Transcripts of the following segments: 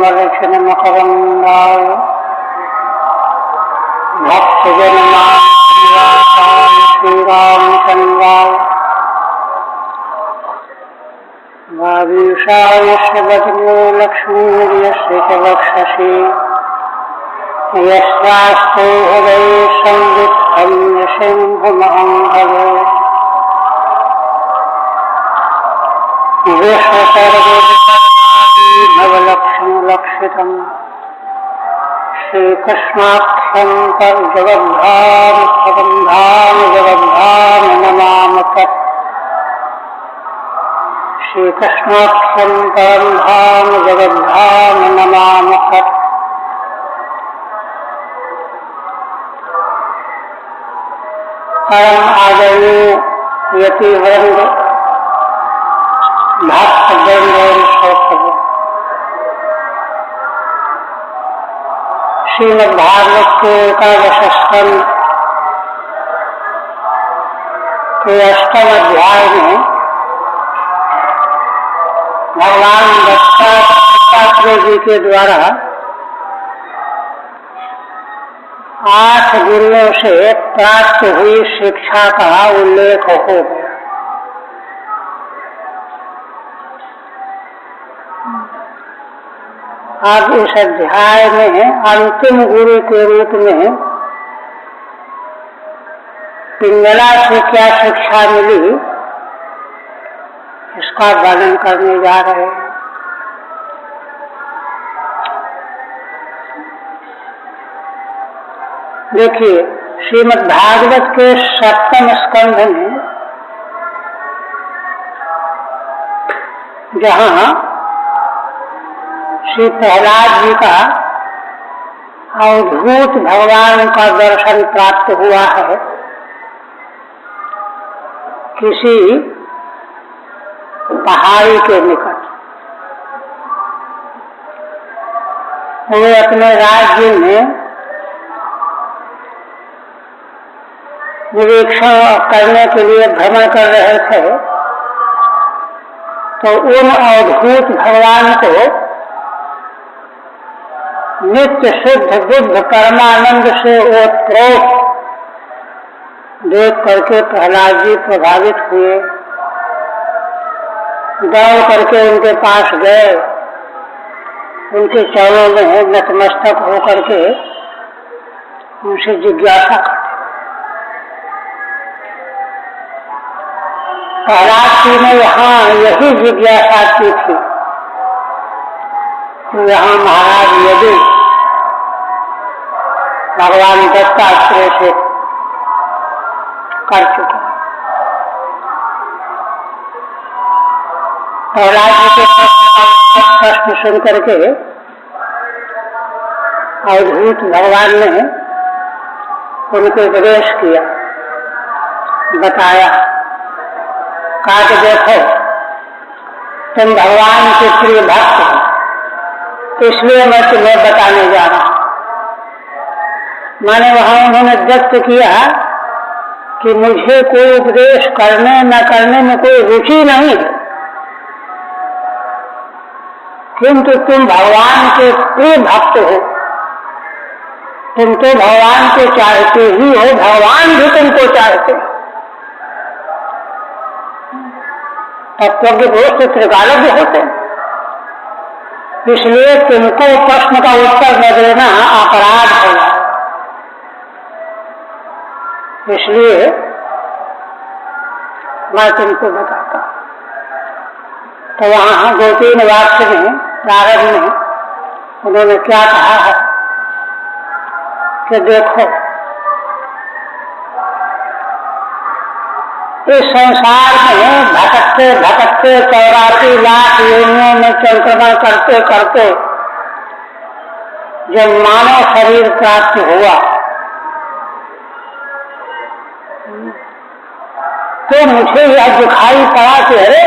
स्फुरन्मलक्षणमकरन्दाय भक्तजनमानसनिवासाय श्रीरामचन्द्राय वागीशाय वदने लक्ष्मीर्यस्य च वक्षसि यस्यास्ते हृदये संवित्तं नृसिंहमहं भजे विश्वसर्वभवलक्षणलक्षितम् श्रीकृष्णाख्यं जगद्धाम पदंधाम जगद्धाम नमामि तत् श्रीकृष्णाख्यं परमधाम जगद्धाम नमामि तत् परम आदरणीय यतिवृंद भक्तवृंद श्रीमद्भागवत के एकादश स्कंद के 8वें अध्याय में भगवान दत्तात्रेय जी के द्वारा 8 गुरुओं से प्राप्त हुई शिक्षा का उल्लेख हो गया। अब इस अध्याय में अंतिम गुरु के रूप में पिंगला से क्या शिक्षा मिली इसका वर्णन करने जा रहे हैं। देखिए, श्रीमद्भागवत के 7वें स्कंध में जहाँ श्री प्रहलाद जी का अवधूत भगवान का दर्शन प्राप्त हुआ है, किसी पहाड़ी के निकट वे अपने राज्य में निरीक्षण करने के लिए भ्रमण कर रहे थे, तो उन अवधूत भगवान को नित्य शुद्ध बुद्ध परमानंद से ओतप्रोत देख करके प्रहलाद जी प्रभावित हुए। दौड़ करके उनके पास गए, उनके चरणों में नतमस्तक होकर के उनसे जिज्ञासा करते। प्रहलाद जी ने यहाँ यही जिज्ञासा की थी कि यहाँ महाराज यदि भगवान दत्तात्रेय से कर चुके। प्रहलाद जी के प्रश्न सुन करके अवधूत भगवान ने उनको उपदेश किया, बताया, कहा कि देखो तुम भगवान के प्रिय भक्त हो, इसलिए मैं तुम्हें बताने जा रहा हूं। माने वहां उन्होंने व्यक्त किया कि मुझे कोई उपदेश करने न करने में कोई रुचि नहीं है, किंतु तुम भगवान के प्रिय भक्त हो, तुम तो भगवान को चाहते ही हो, भगवान भी तुमको चाहते हो। तत्वज्ञ पुरुष तो त्रिकालज्ञ होते, इसलिए तुमको प्रश्न का उत्तर न देना अपराध है। इसलिए मैं तुमको बताता। तो वहां 2-3 वाक्य में प्रारंभ में उन्होंने क्या कहा है कि देखो, इस संसार में भटकते भटकते 84 लाख योनियों में चंक्रमण करते करते जब मानव शरीर प्राप्त हुआ, तो मुझे यह दिखाई पड़ा कि अरे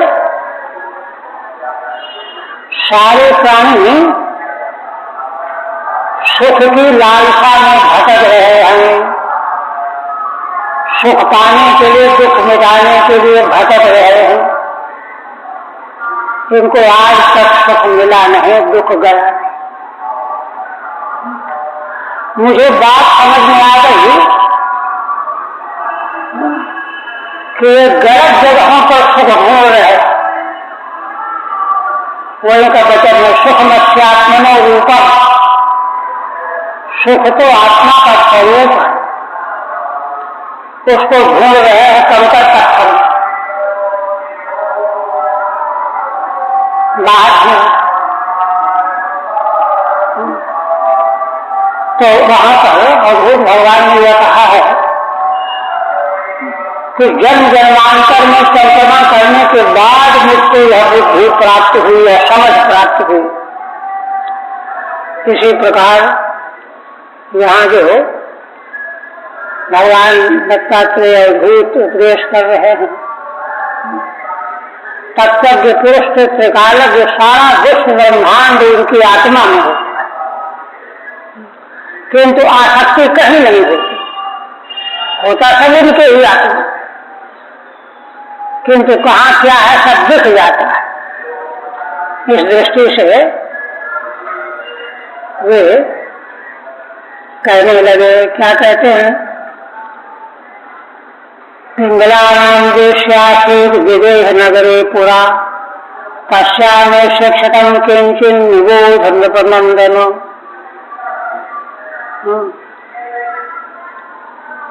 सारे प्राणी सुख की लालसा में भटक रहे हैं, सुख पाने के लिए, दुख मिटाने के लिए भटक रहे हैं। इनको आज तक सुख मिला नहीं, दुख गया नहीं। मुझे बात समझ में आ गई कि ये गलत जगहों पर सुख ढूंढ रहे। वही का वचन है, सुख मत्स्यात्मनो रूपम, सुख तो आत्मा का स्वरूप है, उसको ढूंढ रहे हैं कंकर पत्थर में। तो वहां पर अद्भुत भगवान ने यह कहा है कि जन्म जन्मांतर में परिक्रमा करने के बाद मुझको यह बुद्धि प्राप्त हुई है, समझ प्राप्त हुई। इसी प्रकार यहाँ जो भगवान दत्तात्रेय अद्भुत उपदेश कर रहे हैं, तत्वज्ञ पुरुष के त्रिकालज्ञ सारा विश्व ब्रह्मांड उनकी आत्मा में होता है, किंतु आसक्ति कहीं नहीं होती, होता सब उनके ही आत्मा, किंतु कहाँ क्या है सब दिख जाता है। इस दृष्टि से वे कहने लगे, क्या कहते हैं, पिंगलानां देश्यासीत् विदेह नगरे पुरा पश्यामि शिक्षितं किंचिन् निबोध नृपनंदन।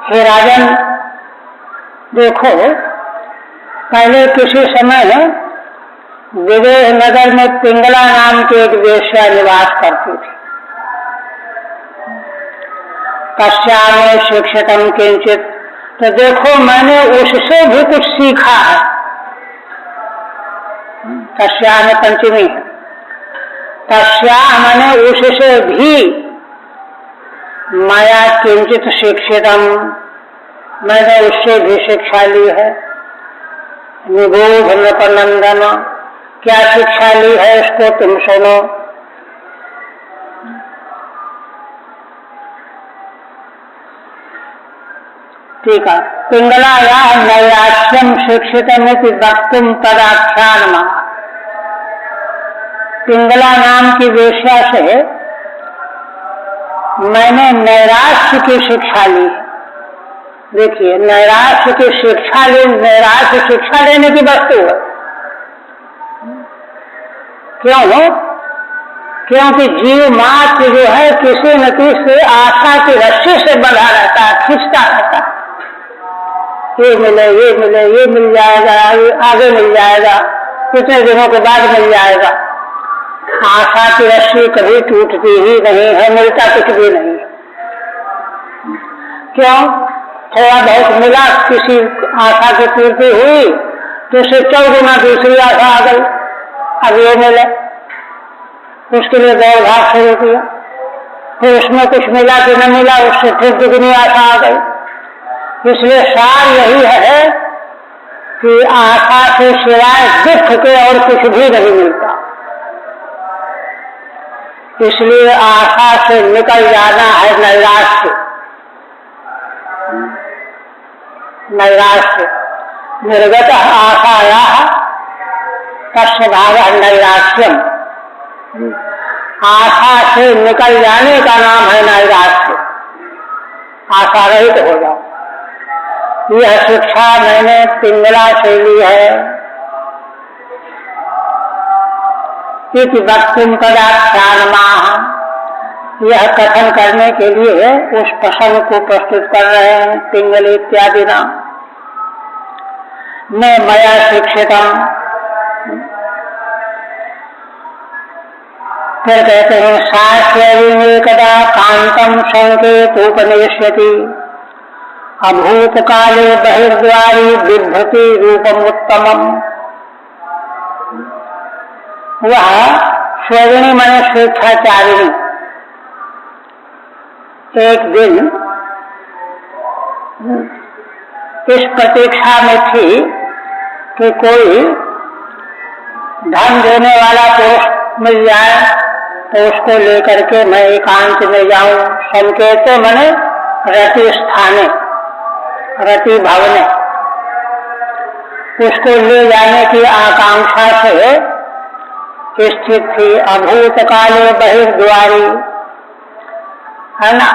हे राजन, देखो पहले किसी समय विदेह नगर में पिंगला नाम की एक वेश्या निवास करती थी। पश्चात शिक्षितम किंचित, तो देखो मैंने उससे भी कुछ सीखा है। तस्या में पंचमी है, तस्या मैंने उससे भी, माया किंचित शिक्षितम, मैंने उससे भी शिक्षा ली है। निबोध नृपनंदन, क्या शिक्षा ली है इसको तुम सुनो। ठीक है, पिंगलाया नैराश्यम शिक्षितमिति वक्तुम तदाख्यान। पिंगला नाम की वेश्या से मैंने नैराश्य की शिक्षा ली। देखिए, नैराश्य की शिक्षा ले, नैराश्य शिक्षा लेने की वस्तु है। क्यों? क्योंकि जीव मात्र जो है किसी न किसी आशा की रस्सी से बंधा रहता है, खींचता रहता है, ये मिले, ये मिले, ये मिल जाएगा, ये आगे मिल जाएगा, कितने दिनों के बाद मिल जाएगा। आशा की रस्सी कभी टूटती ही नहीं है, मिलता कुछ भी नहीं। क्यों? थोड़ा बहुत मिला, किसी आशा की पूर्ति हुई तो उससे 4 गुना दूसरी आशा आ गई, अब ये मिले, उसके लिए दौड़ भाग शुरू किया, फिर उसमें कुछ मिला कि न मिला, उससे फिर दुगनी आशा आ गई। इसलिए सार यही है कि आशा से सिवाय दुख के और कुछ भी नहीं मिलता। इसलिए आशा से निकल जाना है नैराश्य। नैराश्य निर्गत आशाया तस्य भावः नैराश्यम। आशा से निकल जाने का नाम है नैराश्य, आशा रहित हो जाओ। यह शिक्षा मैंने पिंगला से ली है। इति वक्तुम तदाख्यानमाह, यह कथन करने के लिए उस प्रसंग को प्रस्तुत कर रहे हैं पिंगल इत्यादि नाम। न मया शिक्षितम, फिर कहते हैं शास्त्रेकदा कांतम संकेतोपनिष्यति अभूत काले बहिर्द्वारी बिभ्रति रूपम उत्तमम। वह स्वगिणी मन स्वेच्छाचारिणी एक दिन इस प्रतीक्षा में थी कि कोई धन देने वाला पुरुष मिल जाए तो उसको लेकर के मैं एकांत में जाऊं। संकेत मने रति स्थाने, रति भवने, उसको ले जाने की आकांक्षा से स्थित थी। अभूत काले बहिर्द्वारी, है ना,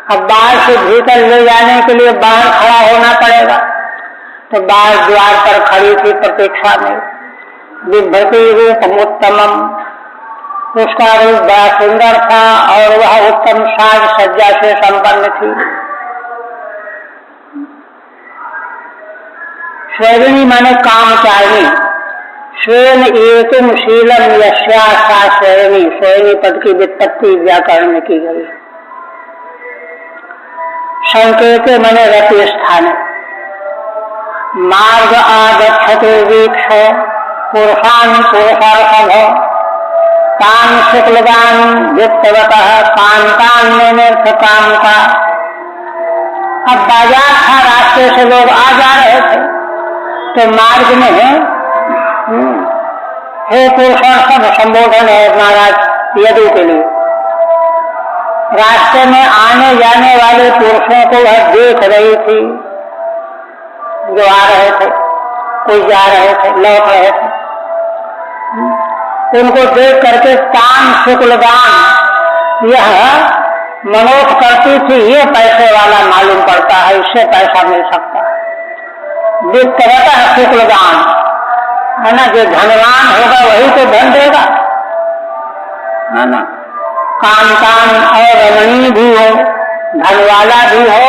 अब बाहर से भीतर ले जाने के लिए बाहर खड़ा होना पड़ेगा, तो बाहर द्वार पर खड़ी थी प्रतीक्षा में। बिभ्रति रूप उत्तमम, उसका रूप बड़ा सुंदर था और वह उत्तम साज सज्जा से संपन्न थी। स्वैरिणी माने कामचारिणी, स्वेन एतुम शीलम यस्या सा स्वैरिणी, स्वैरिणी पद की व्युत्पत्ति व्याकरण में की गई। संकेत माने रति स्थान, मार्ग आगच्छते वीक्ष पुरुषान पुरुषार्थभ तान शुक्लदान वित्तवतः कांतान निर्थ काम का। अब बाजार था, रास्ते से लोग आ जा रहे थे, तो मार्ग में हे पुरुषार्थभ संबोधन है महाराज यदु के लिए। रास्ते में आने जाने वाले पुरुषों को वह देख रही थी, जो आ रहे थे, कोई जा रहे थे, लौट रहे थे। उनको देख करके तान शुक्लदान, यह मनोज करती थी, ये पैसे वाला मालूम पड़ता है, इससे पैसा मिल सकता है। वित्तवतः शुक्लदान है ना, जो धनवान होगा वही तो धन देगा, है ना। कांतान और रमणीय भी हो, धनवाला भी हो,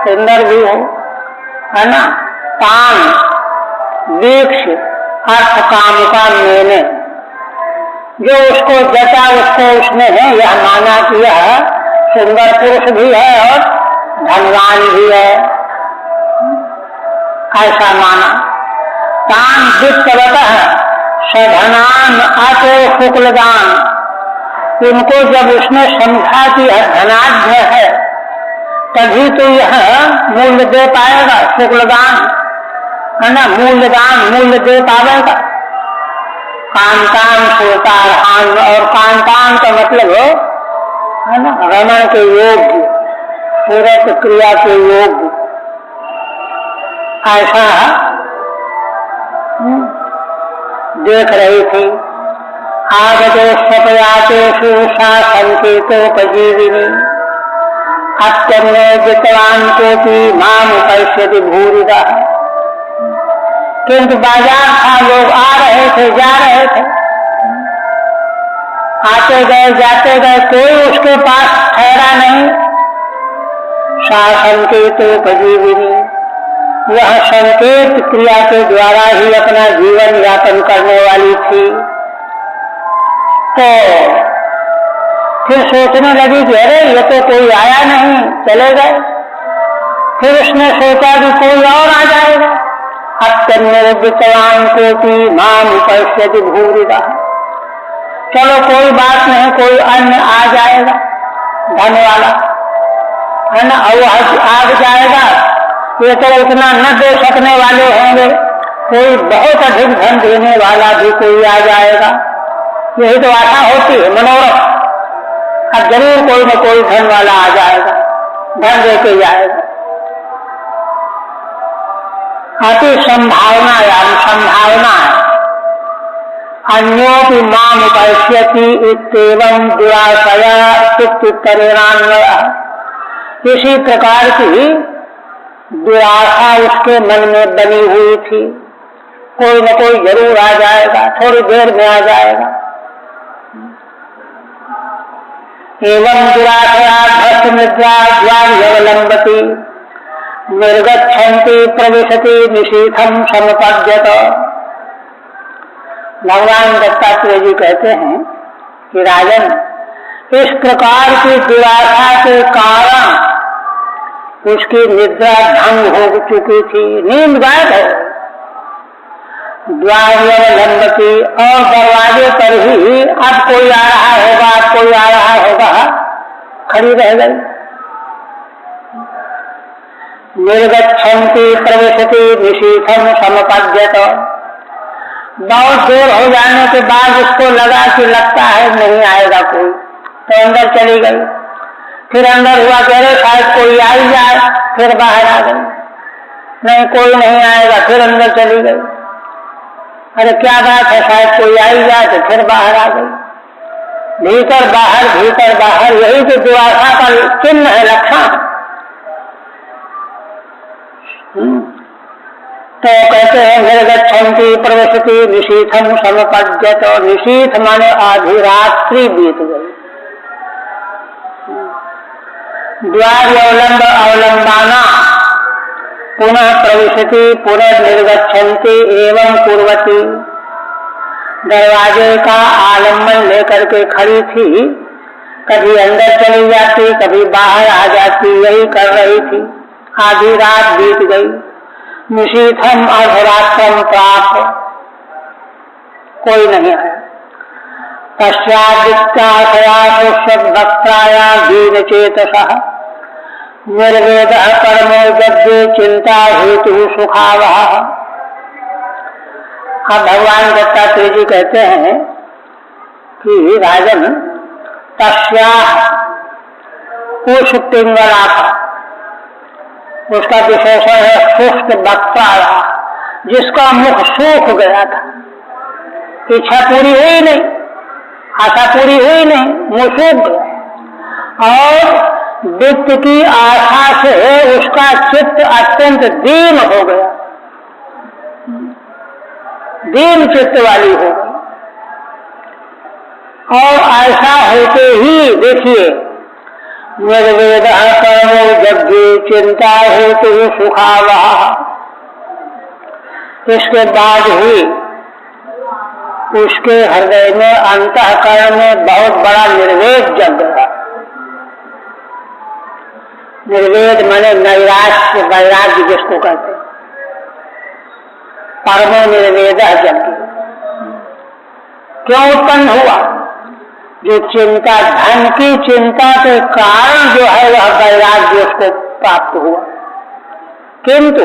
सुंदर भी हो, है ना। तान दीक्ष अर्थ काम का मैंने, जो उसको जचा उसको उसने है यह माना कि यह सुंदर पुरुष भी है और धनवान भी है, ऐसा माना। तान वित्तवतः सधनान आतो शुक्लदान, उनको जब उसने समझा कि यह धनाढ्य है तभी तो यह मूल्य दे पाएगा, शुक्लदान है ना, मूल्यदान मूल्य दे पाएगा। कांतान सोतारहान, और कांतान का मतलब है ना रमण के योग्य, पूरक क्रिया के योग्य, ऐसा देख रही थी। आगतो स्वपयातेषु सा संकेतोपजीविनी अत्यन्ने जितवान कोपि माम उपैष्यति भूरिदा। किंतु बाजार था, लोग आ रहे थे, जा रहे थे, आते गए जाते गए, कोई उसके पास ठहरा नहीं। सा संकेतोपजीविनी, वह संकेत क्रिया के द्वारा ही अपना जीवन यापन करने वाली थी। तो फिर सोचने लगी कि अरे ये तो कोई आया नहीं, चले गए। फिर उसने सोचा कि कोई और आ जाएगा। अत्यन्निर्वितवान कोपि माम उपैष्यति भूरिदा, चलो कोई बात नहीं, कोई अन्य आ जाएगा धन वाला, है ना, और आ जाएगा। ये तो इतना न दे सकने वाले होंगे, कोई बहुत अधिक धन देने वाला भी कोई आ जाएगा। यही तो आशा होती है, मनोरथ। अब जरूर कोई न कोई धन वाला आ जाएगा, धन देके जाएगा। अति संभावना या संभावना है। अन्योपि माम उपैष्यति इत्येवं दुराशया इत्युत्तरेणान्वयः। इसी प्रकार की दुराशा उसके मन में बनी हुई थी, कोई न कोई जरूर आ जाएगा, थोड़ी देर में आ जाएगा। एवं दुराशया भ्रष्ट निद्रा द्वार्यवलंबती निर्गच्छन्ति प्रविशति निशीथम समपद्यत। भगवान दत्तात्रेय जी कहते हैं कि राजन, इस प्रकार की दुराशा के कारण उसकी निद्रा भंग हो चुकी थी, नींद गायब है। द्वार्यवलंबती, और दरवाजे पर ही अब कोई आ रहा होगा, अब कोई आ रहा होगा, खड़ी रह गई। निर्गच्छन्ति प्रविशति निशीथम समपद्यत। बहुत देर हो जाने के बाद उसको लगा कि लगता है नहीं आएगा कोई, तो अंदर चली गई। फिर अंदर हुआ कह रहे शायद कोई आ ही जाए, फिर बाहर आ गई, नहीं कोई नहीं आएगा, फिर अंदर चली गई। अरे क्या बात है, शायद कोई आ ही जाए, तो फिर बाहर आ गई। भीतर बाहर, यही तो दुआसा का चिन्ह है, लक्षण। तो कहते हैं निर्गच्छन्ति प्रवसति निशीथम समपद्यत। निशीथ माने आधी रात्रि बीत गई। द्वार्यवलंब अवलंबाना पुनः प्रविशति पुनर्निर्गच्छन्ति एवं कुर्वती। दरवाजे का आलम्बन लेकर के खड़ी थी, कभी अंदर चली जाती, कभी बाहर आ जाती, यही कर रही थी। आधी रात बीत गई। निशीथम अर्धरात्रम प्राप्त, कोई नहीं आया। पश्चादित्याशयाशुषद्भक्ताया दीन चेतसः निर्वेद कर्मो जज्ञे चिंता हेतु सुखावह। अब भगवान दत्तात्रेय जी कहते हैं कि राजन, तस्याः उस पिंगला का, उसका विशेषण है शुष्क वक्ताया, जिसका मुख सूख गया था। इच्छा पूरी हुई नहीं, आशा पूरी हुई नहीं, मुंह सूख गया। और वित्त की आशा से उसका चित्त अत्यंत दीन हो गया, दीन चित्त वाली हो गई। और ऐसा होते ही देखिए, निर्वेद कर्मो जज्ञे चिंता हेतु सुखावह। इसके बाद ही उसके हृदय में, अंतःकरण में बहुत बड़ा निर्वेद जग गया। निर्वेद माने नैराश्य, वैराग्य जिसको कहते हैं। परमो निर्वेद जज्ञे क्यों उत्पन्न हुआ? जो चिंता, धन की चिंता के कारण जो है वह वैराग्य उसको प्राप्त हुआ। किंतु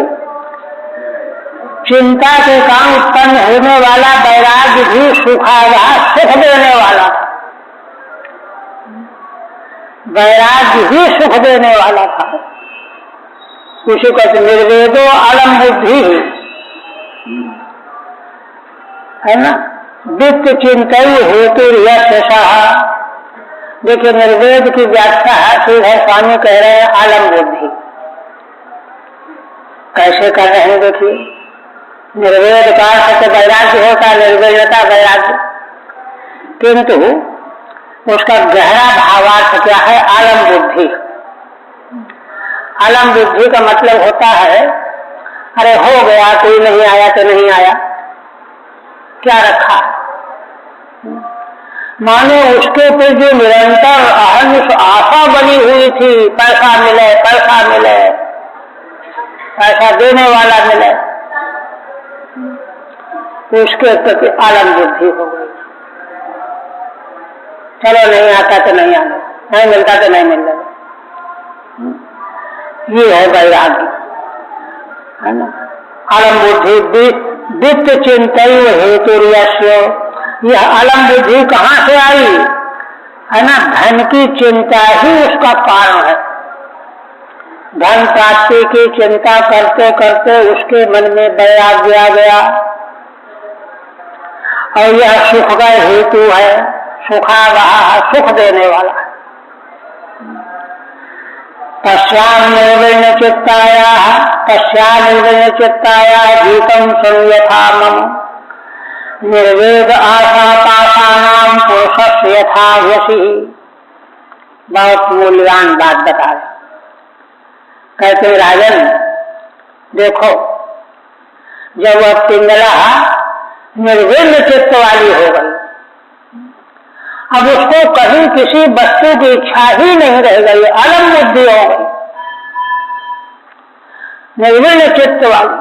चिंता के कारण उत्पन्न होने वाला वैराग्य भी सुखावह, सुख देने वाला। वैराग्य ही सुख देने वाला था। उसी को निर्वेदो अलम बुद्धि है ना। वित्त चिंतन हेतु यशः। देखिए, निर्वेद की व्याख्या सीधे स्वामी कह रहे हैं आलम बुद्धि। कैसे कर रहे हैं देखिए। निर्वेद का अर्थ वैराग्य होता है, निर्वेदता वैराग्य, किंतु उसका गहरा भावार्थ क्या है? आलम बुद्धि। आलम बुद्धि का मतलब होता है, अरे हो गया, कोई नहीं आया तो नहीं आया, क्या रखा। मानो उसके ऊपर जो निरंतर अहर्निश आशा बनी हुई थी, पैसा मिले, पैसा मिले, पैसा देने वाला मिले, उसके प्रति आलम बुद्धि हो गई। चलो नहीं आता तो नहीं आने, नहीं मिलता तो नहीं मिलने। ये है वैराग्य, है ना। आलम बुद्धि वित्त चिंतन हेतु। यह आलम बुद्धि कहाँ से आई? है ना, धन की चिंता ही उसका कारण है। धन प्राप्ति की चिंता करते करते उसके मन में वैराग्य आ गया, और यह सुख का हेतु है, सुखावह, सुख देने वाला है। तस्यानिर्विण्य चित्ताया गीतम संयथा मम निर्वेद आशा पाशानाम पुरुषस्य यथा यसी। बहुत मूल्यवान बात बता रहे। कहते राजन देखो, जब वह पिंगला निर्विण्य चित्त वाली हो गई, अब उसको कहीं किसी वस्तु की इच्छा ही नहीं रह गई, अलम बुद्धि हो गई, निर्विण्य चित्त वाली।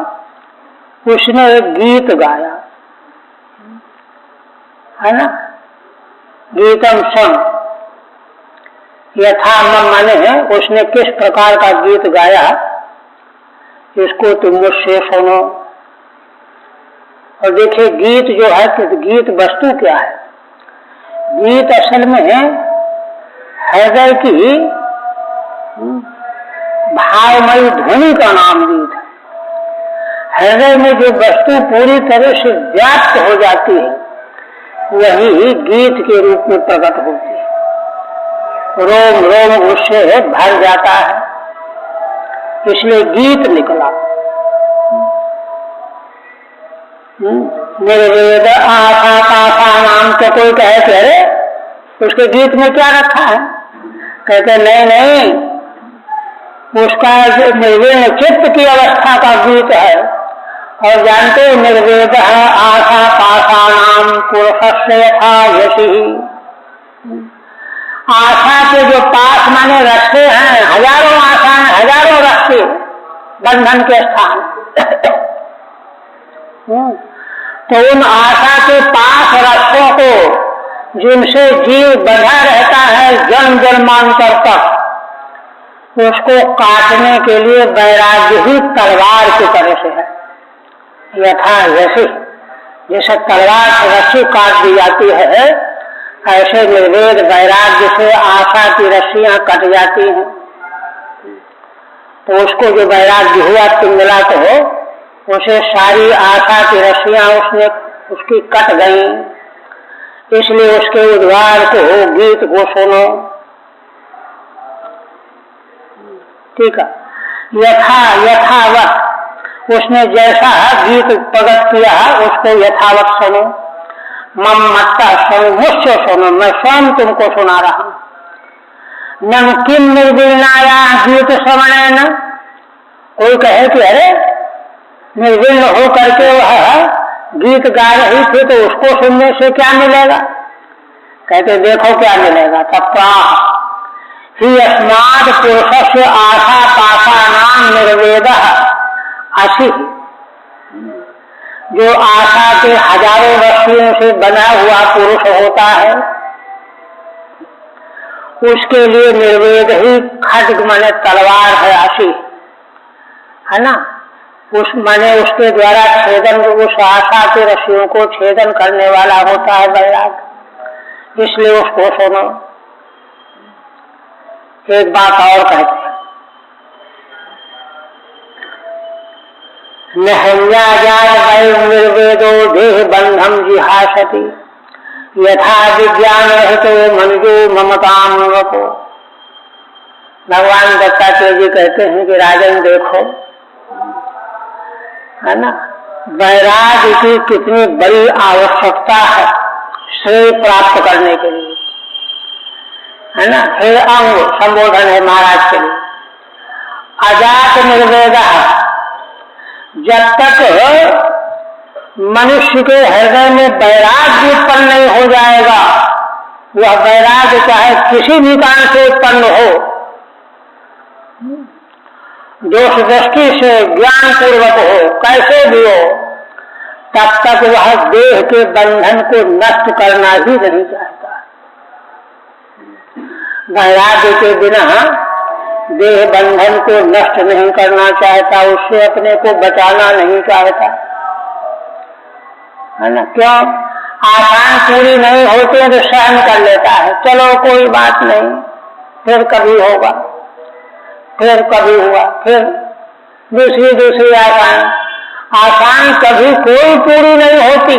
उसने एक गीत गाया, है ना। गीतम सम यथा मम माने है, उसने किस प्रकार का गीत गाया, इसको तुम मुझसे सुनो। और देखिए, गीत जो है, तो गीत वस्तु क्या है? गीत असल में हृदय की भावमयी ध्वनि का नाम गीत है। हृदय में जो वस्तु पूरी तरह से व्याप्त हो जाती है, वही गीत के रूप में प्रकट होती है, रोम रोम उससे भर जाता है, इसलिए गीत निकला। निर्वेद आशा पाशा नाम के कोई कहे कि अरे उसके गीत में क्या रखा है, कहते नहीं नहीं, उसका निर्वेद चित्त की अवस्था का गीत है। और जानते हो निर्वेद आशा पाशा नाम पुरुषस्य यथा यशी, आशा के जो पास माने रस्ते हैं, हजारों आशा, हजारों रस्ते बंधन के स्थान, तो उन आशा के पास रस्तों को जिनसे जीव बंधा रहता है जन्म जन्मांतर तक, उसको काटने के लिए वैराग्य ही तलवार की तरह से है। यथा यशी, जैसे तलवार से रस्सी काट दी जाती है, ऐसे निर्वेद वैराग्य से आशा की रस्सियां कट जाती हैं। तो उसको जो वैराग्य हुआ पिंगला तो हो, उसे सारी आशा की रस्सियां उसकी कट गई, इसलिए उसके उद्वार को गीत को सुनो। ठीक है, यथावत उसने जैसा गीत प्रकट किया उसको यथावत सुनो। मम मत्ता सुनो, मुझसे सुनो, मैं स्वयं तुमको सुना रहा हूं। नमकीन निर्विण्णाया गीत श्रवणेन, कोई कहे कि अरे निर्विण्ण हो करके वह गीत गा रही थी तो उसको सुनने से क्या मिलेगा, कहते देखो क्या मिलेगा। तत्वा ही अस्माद पुरुषस्य आशा पाशा नाम निर्वेद असी, जो आशा के हजारों रस्सियों से बना हुआ पुरुष होता है, उसके लिए निर्वेद ही खड्ग माने तलवार है, असी है ना, उस माने उसके द्वारा छेदन, उस आशा के रस्सियों को छेदन करने वाला होता है वैराग, इसलिए उसको सुनो। एक बात और कहते हैं, निर्वेदो देह बंधम जिहासति यथा विज्ञान हेतु मनजो ममताम को। भगवान दत्तात्रेय जी कहते हैं कि राजन देखो, है ना, वैराग्य की कितनी बड़ी आवश्यकता है श्रेय प्राप्त करने के लिए, है ना। हे अंग संबोधन है महाराज के लिए। अजात निर्वेद, जब तक मनुष्य के हृदय में वैराग्य उत्पन्न नहीं हो जाएगा, वह वैराग्य चाहे किसी भी कारण से उत्पन्न हो, दोष दृष्टि से ज्ञान पूर्वक हो, कैसे भी हो, तब तक वह देह के बंधन को नष्ट करना ही नहीं चाहता। वैराग्य के बिना देह बंधन को नष्ट नहीं करना चाहता, उससे अपने को बचाना नहीं चाहता, है ना। क्यों? आसान पूरी नहीं होती है तो सहन कर लेता है, चलो कोई बात नहीं, फिर कभी होगा, फिर कभी हुआ, फिर दूसरी आसान कभी कोई पूरी नहीं होती,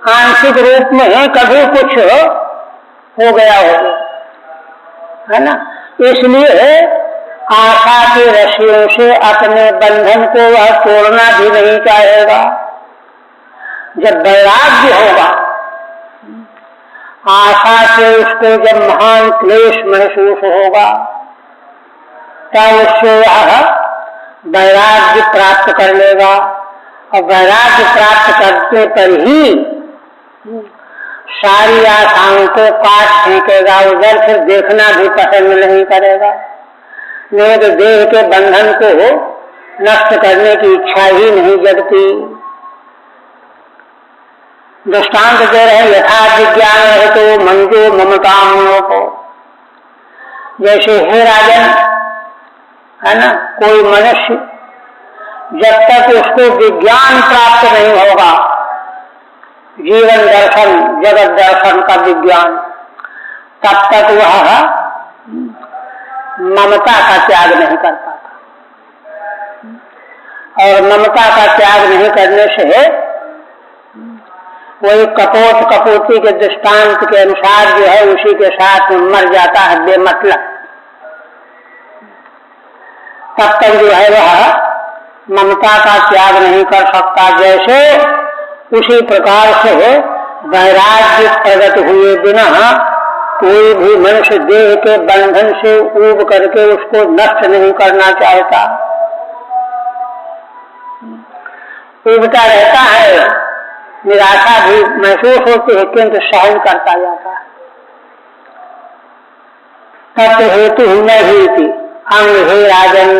आंशिक रूप में कभी कुछ हो गया होगा, है ना। इसलिए आशा की रस्सियों से अपने बंधन को वह तोड़ना भी नहीं चाहेगा। जब वैराग्य होगा, आशा से उसको जब महान क्लेश महसूस होगा, तब उससे वह वैराग्य प्राप्त कर लेगा, और वैराग्य प्राप्त करने पर ही सारी आशाओं को काट फेंकेगा, उधर फिर देखना भी पसंद नहीं करेगा, नहीं तो देह के बंधन को नष्ट करने की इच्छा ही नहीं जगती। दृष्टांत दे रहे, यथा विज्ञान है तो मंजो ममताओं को, जैसे हे राजन, है ना, कोई मनुष्य जब तक उसको विज्ञान प्राप्त नहीं होगा, जीवन दर्शन, जगत दर्शन का विज्ञान, तब तक वह ममता का त्याग नहीं कर पाता, और ममता का त्याग नहीं करने से वही कपोत कपोती के दृष्टांत के अनुसार जो है उसी के साथ में मर जाता है बेमतलब। तब तक जो है वह ममता का त्याग नहीं कर सकता। जैसे उसी प्रकार से वैराग्य प्रकट हुए बिना कोई भी मनुष्य देह के बंधन से ऊब करके उसको नष्ट नहीं करना चाहता, ऊबता रहता है, निराशा भी महसूस होती है किंतु सहन करता जाता है। तत्व हेतु न ही थी अंग हे राजन।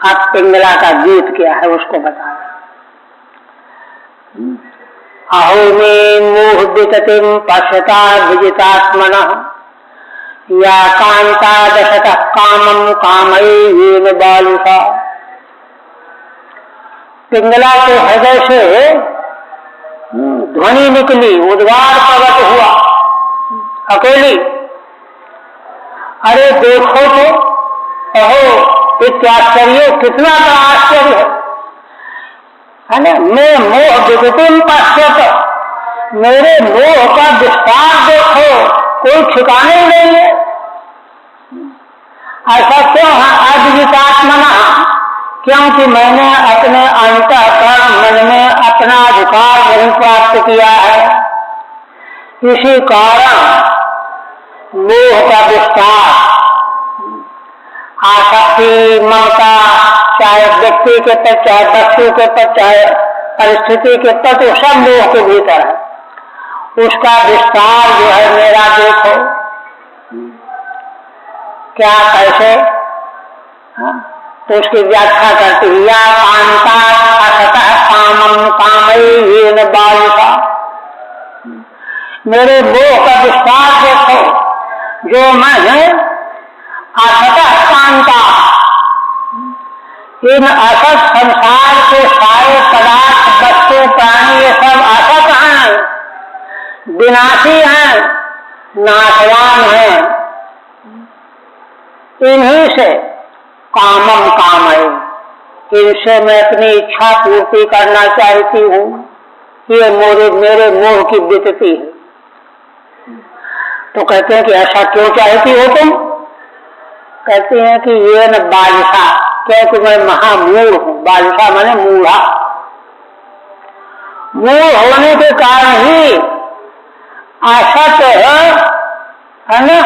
आप पिंगला का गीत क्या है उसको बताया। अहो में मोह विततिम पश्यता विजितात्मनः या कांता दशतः कामम कामयेन बालुषा। पिंगला के हृदय से ध्वनि निकली, उद्गार प्रकट हुआ अकेली। अरे देखो तो, अहो इत्याश्चर्य, कितना बड़ा आश्चर्य है ना। मैं मोह विगतिम पश्यत, मेरे मोह का विस्तार देखो, कोई ठिकाने ही नहीं है। ऐसा क्यों है? अद्वितात्मना, क्योंकि मैंने अपने अंतःकरण मन में अपना अधिकार नहीं प्राप्त किया है। इसी कारण मोह का विस्तार, आसक्ति, ममता, चाहे व्यक्ति के प्रति, चाहे वस्तु के प्रति, चाहे परिस्थिति के प्रति, सब मोह के भीतर है। उसका विस्तार जो है मेरा देखो, क्या कैसे, तो उसकी व्याख्या करती है। या कांता असतः कामम कामयेन बालुषा, मेरे मोह का विस्तार देखो, जो मैं असतः कांता, इन असत संसार के सारे पदार्थ, वस्तु, प्राणी, ये सब असत हैं, विनाशी हैं, नाशवान हैं। इन्हीं से कामम कामय, इनसे मैं अपनी इच्छा पूर्ति करना चाहती हूँ। ये मेरे मोह की वितति है। तो कहते हैं कि ऐसा क्यों चाहती हो तुम? कहते हैं कि ये न बालिशा, क्योंकि मैं महामूढ़ हूं। बालिशा माने मूढ़ा, मूढ़ होने के कारण ही असत है ना,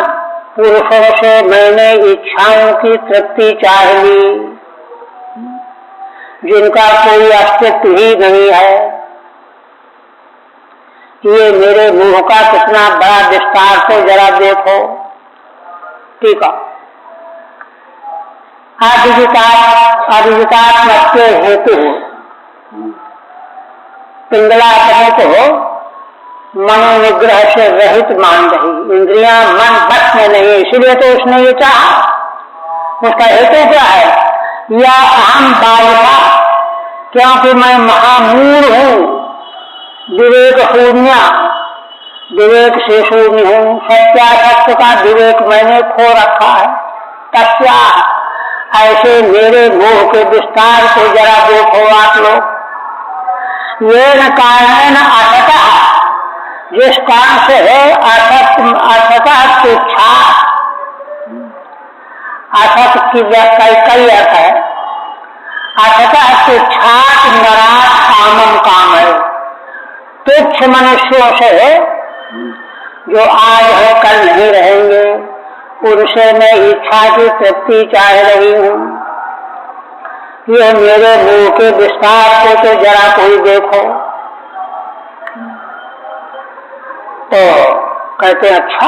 पुरुषों से मैंने इच्छाओं की तृप्ति चाह ली, जिनका कोई अस्तित्व ही नहीं है। ये मेरे मोह का कितना बड़ा विस्तार से जरा देखो। ठीक है। अभिजितात्मक हेतु पिंगला अपने को मनोनिग्रह से रहित मान रही, इंद्रियां मन बस में नहीं, इसलिए तो उसने ये चाहा। उसका हेतु क्या है? या अहम बालिका, क्योंकि मैं महामूढ़ हूँ, विवेक शून्य, विवेक से शून्य हूँ। सत्यासत्य का विवेक मैंने खो रखा है। तस्या, ऐसे मेरे मोह के विस्तार को जरा देखो आप लोग। ये न कारण असतः, जिस कारण से असतः तुच्छा, असत की व्याख्या कई अर्थ है। असतः तुच्छात नरात कामम काम है, तुच्छ मनुष्यों से जो आज है कल नहीं रहेंगे, उनसे मैं इच्छा की तृप्ति चाह रही हूँ। ये मेरे मुंह के विस्तार को तो जरा कोई देखो। तो कहते अच्छा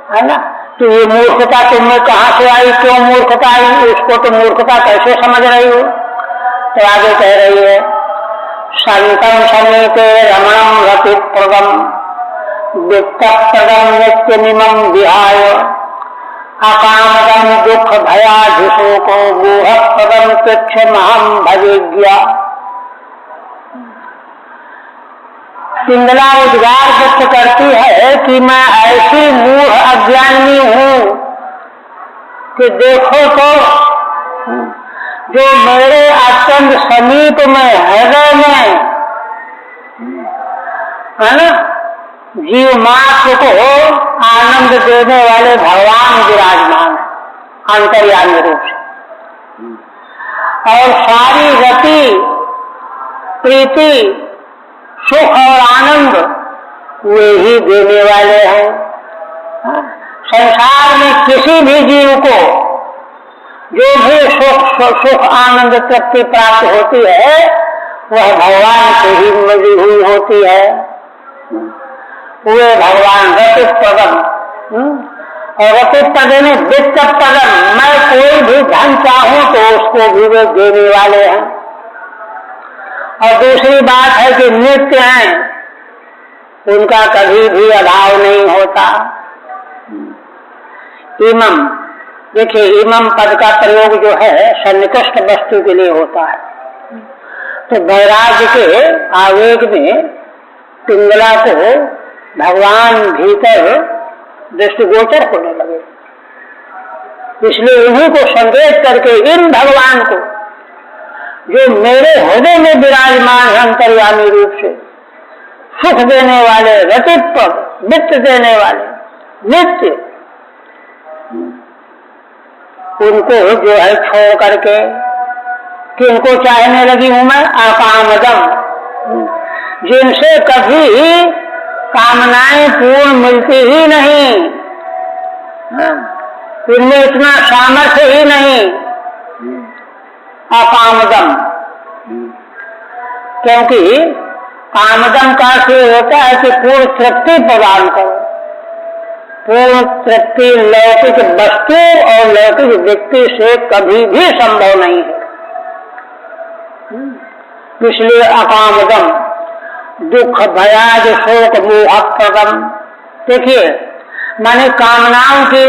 है ना, तो ये मूर्खता तुम्हें कहाँ से आई, क्यों मूर्खता आई, उसको तो मूर्खता कैसे समझ रही हो? तो आगे कह रही है, संतम समीपे रमणम रतिप्रदम वित्तप्रदम नित्यमिमं विहाय अकामदम दुख भयाधिशोको मोहप्रदम तुच्छमहं भजेज्ञा। पिंगला उद्गार व्यक्त करती है कि मैं ऐसी मूढ़ अज्ञानी हूँ कि देखो तो जो मेरे आनंद समीप में, हृदय में, है ना, जीव मात्र को आनंद देने वाले भगवान विराजमान है अंतर्यामी रूप से। और सारी गति, प्रीति, सुख और आनंद वे ही देने वाले हैं। संसार में किसी भी जीव को जो भी सुख आनंद तृप्ति प्राप्त होती है वह भगवान से ही मिली हुई होती है। वे भगवान रतित पदम, और रतित पद में वित्त पदम, मैं कोई भी धन चाहूं तो उसको भी वे देने वाले हैं। और दूसरी बात है कि नित्य हैं, उनका कभी भी अभाव नहीं होता। इमम, देखिए इमम पद का प्रयोग जो है सन्निकृष्ट वस्तु के लिए होता है। तो वैराग्य के आवेग में पिंगला को भगवान भीतर दृष्टिगोचर होने लगे, इसलिए उन्हीं को संकेत करके इन भगवान को जो मेरे हृदय में विराजमान है अंतर्यामी रूप से, सुख देने वाले, रतित वित्त देने वाले, नित्य, उनको जो है छोड़ करके किनको चाहने लगी हूं मैं? अकामदम, जिनसे कभी कामनाएं पूर्ण मिलती ही नहीं, इनमें इतना सामर्थ्य ही नहीं। अकामदम, क्योंकि कामदम का अर्थ होता है कि पूर्ण तृप्ति प्रदान करो। पूर्ण तृप्ति लौकिक वस्तु और लौकिक व्यक्ति से कभी भी संभव नहीं है। इसलिए अकामदम, दुख भयाज शोक मोह प्रदम। देखिए, माने कामनाओं की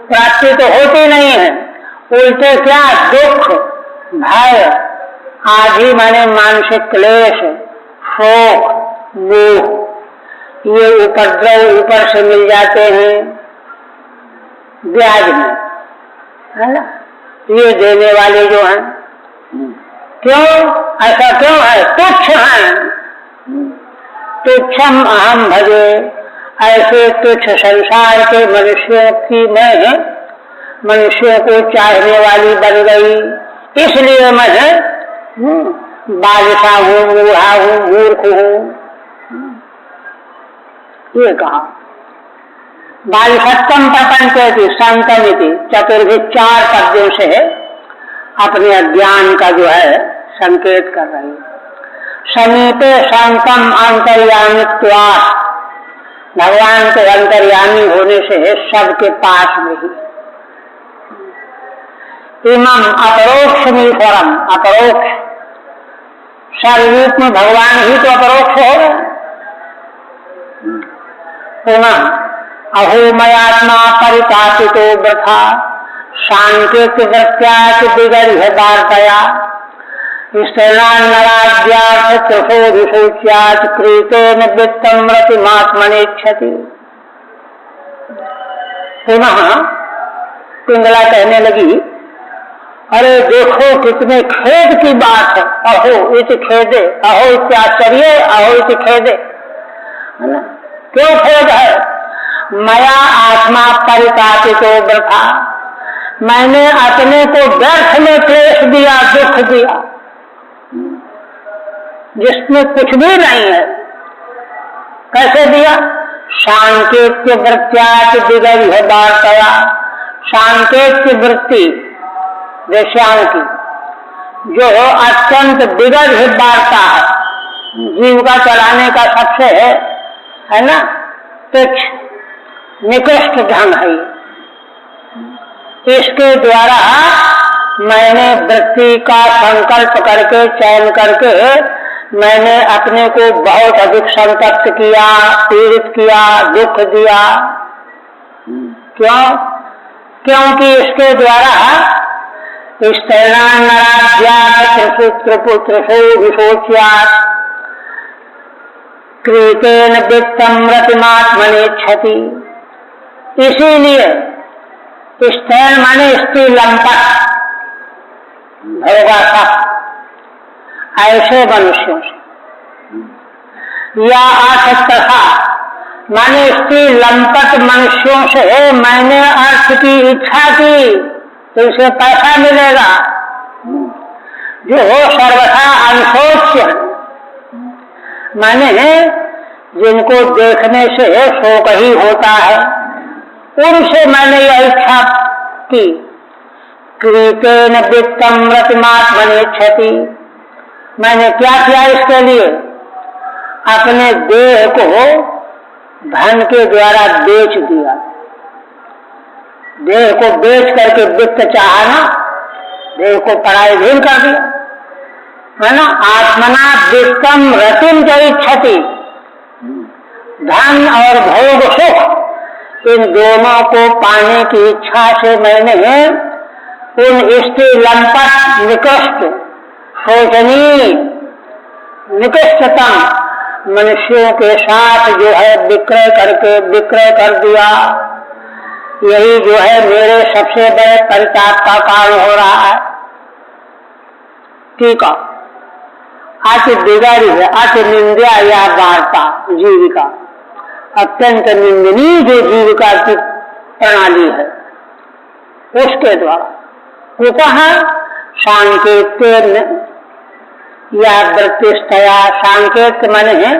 प्राप्ति तो होती नहीं है, उल्टे क्या दुख भय आदि माने मानसिक क्लेश, शोक, मोह, ये उपद्रव ऊपर से मिल जाते हैं ब्याज में, है ना, ये देने वाले जो हैं। क्यों ऐसा क्यों है? तुच्छ हैं, तुच्छम अहम भजे। ऐसे तुच्छ संसार के मनुष्यों की मैं मनुष्यों को चाहने वाली बन गई, इसलिए मैं बादशाह हूँ, बूढ़ा हूँ, मूर्ख हूँ। ये कहा बालिशत्तम प्रपंचयति संतमिति, चतुर्भि 4 पद्यों से अपने अज्ञान का जो है संकेत कर रही है। समीपे संतम अंतर्यामित्वात्, भगवान के अंतर्यामी होने से सबके पास में ही। इमम अपरोक्षमीश्वरम, अपरोक्ष, सर्वरूप में भगवान ही तो अपरोक्ष हो गए। पुनः अहो मयात्मा परितापितो वृथा, सांकेत वृत्त्याच दिगर्ह्य वार्तया, स्त्रैणान्नराज्यार्थ त्रसोऽधिशोच्याच क्रीतेन वित्तं रतिमात्मनेच्छति। पुनः पिंगला कहने लगी, अरे देखो कितने खेद की बात है। अहो इति खेदे, अहो इत्याश्चर्य, अहो इति खेदे, है ना? क्यों खेद है? मया आत्मा परितापितो वृथा, मैंने अपने को व्यर्थ में क्लेश दिया, दुख दिया, जिसमें कुछ भी नहीं है। कैसे दिया? सांकेत्य वृत्त्याच दिगर्ह्य वार्तया, सांकेत्य वृत्ति वेश्याओं की जो अत्यंत दिगर्ह्य वार्ता है, जीविका चलाने का सबसे है ना तुच्छ निकृष्ट ढंग है। इसके द्वारा मैंने वृत्ति का संकल्प करके, चयन करके मैंने अपने को बहुत अधिक संतप्त किया, पीड़ित किया, दुख दिया। क्यों? क्योंकि इसके द्वारा कृतेन वित्तं रतिमात्मनेच्छति, इसीलिए स्त्रैण माने स्त्री लंपट, भोगासा, ऐसे मनुष्यों से। या अर्थ तथा माने स्त्री लंपट मनुष्यों से मैंने अर्थ की इच्छा की तो इसे पैसा मिलेगा, जो सर्वथा अनशोच्य माने जिनको देखने से शोक ही होता है, उनसे मैंने यह इच्छा की। कृतेन वित्तम रतिमात्मनेच्छति, मैंने क्या किया इसके लिए, अपने देह को धन के द्वारा बेच दिया। देह को बेच करके वित्त चाहना, देह को परायधीन कर दिया, है ना। आत्मना वित्तम रतिम च इच्छति, धन और भोग सुख इन दोनों को पाने की इच्छा से मैंने उन स्त्री लंपट निकृष्ट शोचनीय निकृष्टतम मनुष्यों के साथ जो है विक्रय कर दिया। यही जो है मेरे सबसे बड़े परिताप का कारण हो रहा है। ठीक है, अति बिगाड़ी है, अति निंदा या वार्ता जीविका, अत्यंत निंदनीय जो जीविका की प्रणाली है उसके द्वारा उपह सांकेत या वृत्तिस्तया, सांकेत माने है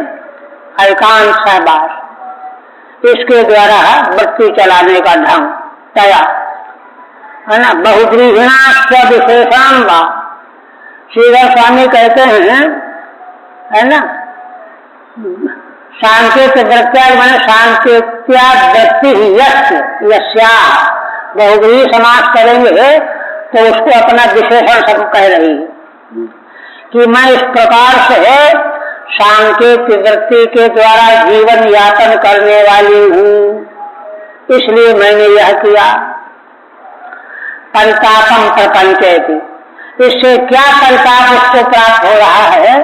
एकांत सहवास, इसके द्वारा वृत्ति चलाने का ढंग तया, है ना। बहुब्रीहिणा स्वविशेषाम वा, श्रीधर स्वामी कहते हैं, है ना, सांकेत वृत्त्याग माने सांकेत्याग वृत्ति ही यस्या, बहुब्रीहि समास करेंगे तो उसको अपना विशेषण सब कह रही है कि मैं इस प्रकार से सांकेत वृत्ति के द्वारा जीवन यापन करने वाली हूँ, इसलिए मैंने यह किया। परितापम प्रपंचयति, इससे क्या परिताप उसको प्राप्त हो रहा है,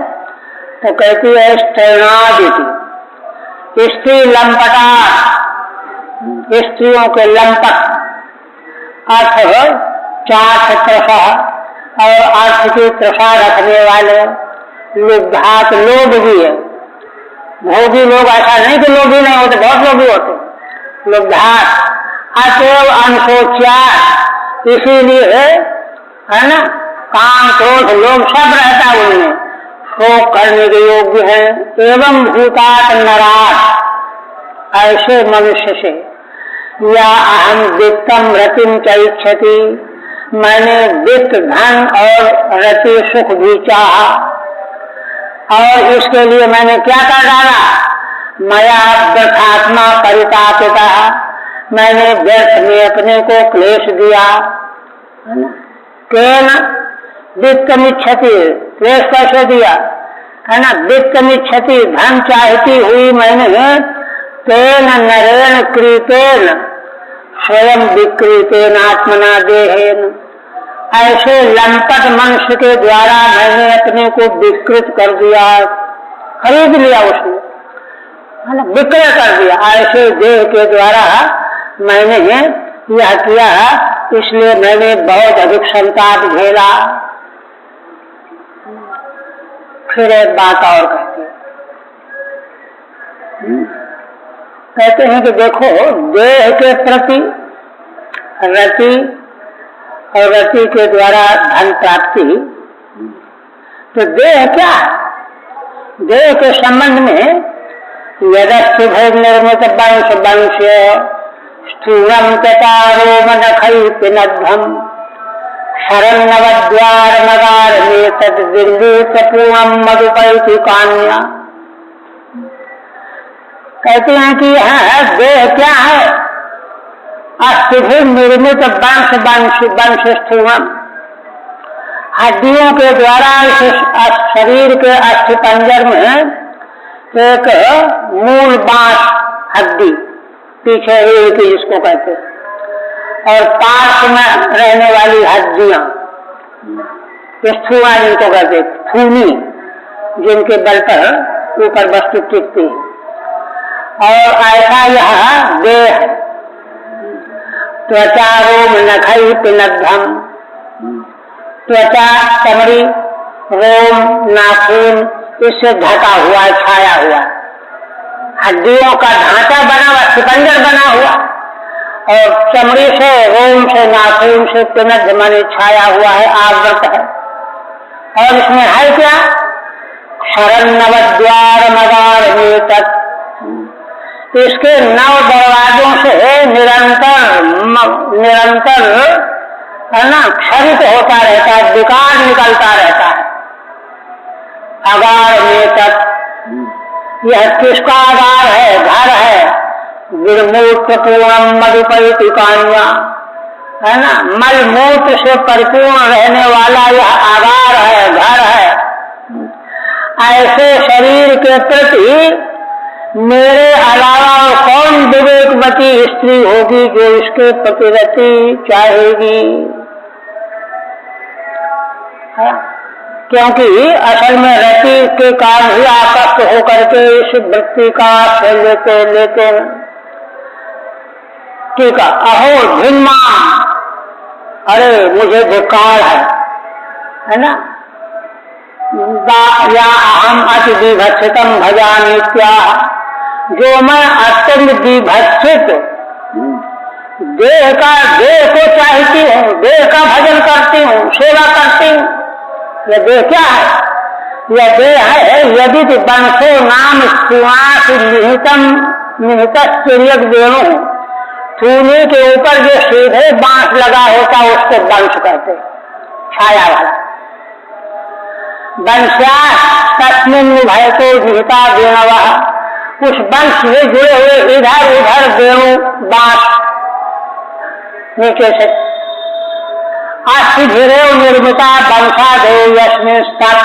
तो कहती है स्त्रैणादिति, स्त्री लंपटा, स्त्रियों के लंपट अर्थ चाठ त्रसा और अर्थ की त्रसा रखने वाले, लुब्धात लोभ भी है, भोगी लोग, ऐसा नहीं कि लोभी नहीं होते, बहुत लोभी होते। लुब्धात अतएव अनशोच्यात, इसीलिए है ना, काम क्रोध लोभ सब रहता उनमें, शोक करने के योग्य है। एवं भूतात नरात, ऐसे मनुष्य से या अहम वित्तम रतिम च इच्छति, मैंने वित्त धन और रति सुख भी चाहा, और इसके लिए मैंने क्या कर डाला, मया व्यर्थात्मा परितापिता, मैंने व्यर्थ में अपने को क्लेश दिया। केन वित्तमिच्छति, क्लेश कैसे दिया, है ना। वित्तमिच्छति, धन चाहती हुई मैंने, तेन नरेण कृतेन स्वयं विकृतेन आत्मना देहेन, ऐसे लंपट मनुष्य के द्वारा मैंने अपने को विकृत कर दिया, खरीद लिया उसने, है ना, विक्रय कर दिया। ऐसे देह के द्वारा मैंने यह किया, इसलिए मैंने बहुत अधिक संताप झेला। फिर एक बात और कहते हैं कि देखो, देह के प्रति रति और रति के द्वारा धन प्राप्ति, तो देह क्या है, देह के संबंध में यदस्ति भोग निर्मित वंश वंश्य स्थूलम चतारो मनखई पिनद्धम शरण्यवद्वार नगार में तद बिंदु पूर्णम मधुपैति कान्या। कहते हैं कि यह देह क्या है, अस्थिभि निर्मित वंश वंश स्थूलम, हड्डियों के द्वारा इस शरीर के अस्थि पंजर में एक मूल बांस हड्डी पीछे रीढ़ की जिसको कहते हैं, और पार्श्व में रहने वाली हड्डियां स्थूला जिनको कहते, थूनी जिनके बल पर ऊपर वस्तु टिकती है। और ऐसा यह देह, त्वचा रोम नखई पिनद्धम, त्वचा चमड़ी रोम, नाखून इससे ढका हुआ, छाया हुआ, हड्डियों का ढांचा बना हुआ, सिकंदर बना हुआ, और चमड़ी से, रोम से, नाखून से पिनद माने छाया हुआ है, आवृत है। और इसमें है क्या? शरण नवद्वार मदार में तक, इसके 9 दरवाजों से निरंतर है ना क्षरित होता रहता है, विकार निकलता रहता है। अगार में तक, यह किसका आधार है? घर है। विमूत्र पूर्णम मधुपैति कान्या, है ना, मल मूत्र से परिपूर्ण रहने वाला यह आधार है, घर है। ऐसे शरीर के प्रति मेरे अलावा और कौन विवेकवती स्त्री होगी जो इसके प्रति रति चाहेगी? क्योंकि असल में रति के कारण ही आसक्त होकर के इस वृत्ति का लेते ठीक है। अहो भिन्ना, अरे मुझे धिक्कार है ना, या अहम अति विभत्सितम भजामि क्या, जो मैं अत्यंत विभत्सित देह को चाहती हूँ, देह का भजन करती हूँ, सेवा करती हूँ। यह देह क्या है? यह देह है यदि वंशो नाम सुवास निहित वेणु, चूनी के ऊपर जो सीधे बांस लगा होता उसको वंश कहते, छाया वाला। वंश्या तस्मिन् भयतो निहिता वेणवः, उस वंश से जुड़े हुए इधर उधर वेणु बांस नीचे से। अस्थि धीरेव निर्मिता वंशा देव यस्मिन् सत्,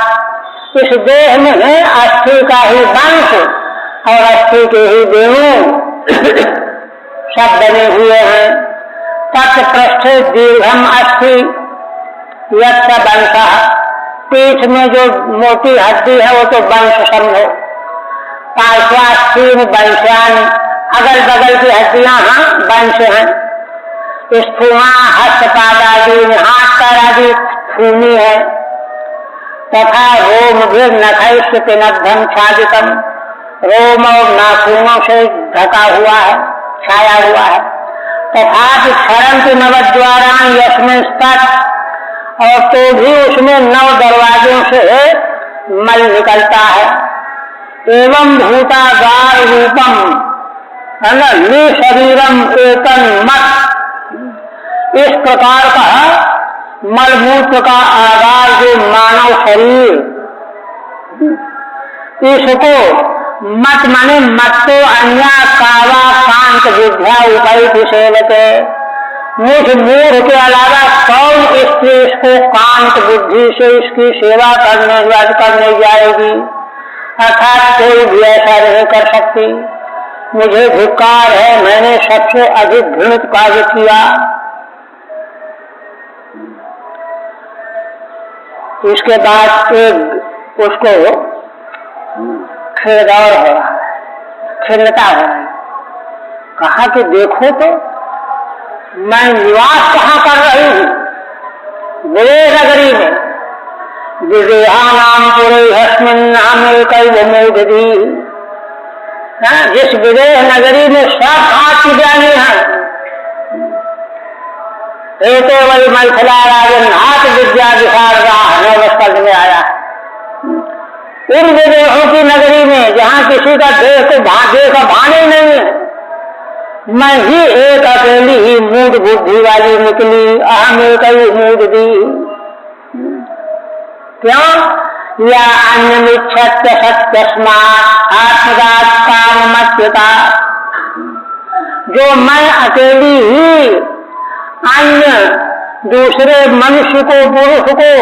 इस देह में अस्थि का ही वंश और अस्थि के ही वेणु सब बने हुए हैं। तत्पृष्ठे दीर्घम अस्थि यत् वंशः, पीठ में जो मोटी हड्डी है वो तो वंश समझो। पार्श्वास्थीन वंशान, अगल बगल की हड्डियां वंश हैं। स्थूमा हस्तपाद आदि, हाथ पैर आदि भूमि है। तथा रोम भी नखैश्य पिनद्धम छादितम, रोम और नाखूनों से ढका हुआ है, छाया हुआ है। तथा क्षरंत नवद्वारा यस्मिन् तत्, और तो भी उसमें 9 दरवाजों से मल निकलता है। एवं भूतागार रूपम, है ना, निशरीरम एकन मत, इस प्रकार का मलमूत्र का आधार जो मानव शरीर, इसको मत माने मत्तो अन्या कावा कांत विद्या उपैति सेवते, मुझ मूढ़ के अलावा कौन स्त्री इसको कांत बुद्धि से इसकी सेवा करने जाएगी, अर्थात कोई भी ऐसा नहीं कर सकती। मुझे धिक्कार है, मैंने सबसे अधिक घृणित कार्य किया। इसके बाद एक उसको खेदौर हो रहा है, खिन्नता हो रही। कहा कि देखो तो मैं निवास कहाँ कर रही हूँ? विदेह नगरी में। विदेहा नाम पुरे हस्मिन नाम एक मोदी, जिस विदेह नगरी में सब हाथ की जानी है। तो वही मैथिला राजन हाथ विद्या दिखा रहा नवस्कंद में आया। इन विदेहों की नगरी में जहाँ किसी का देह का भान ही नहीं है, मैं ही एक अकेली ही मूढ़ बुद्धि वाली निकली। अहम एक ही मूढ़ दी, क्यों? या अन्यमिच्छत्य सत्यस्मात् आत्मदात् काममच्युता, जो मैं अकेली ही अन्य दूसरे मनुष्य को, पुरुष को,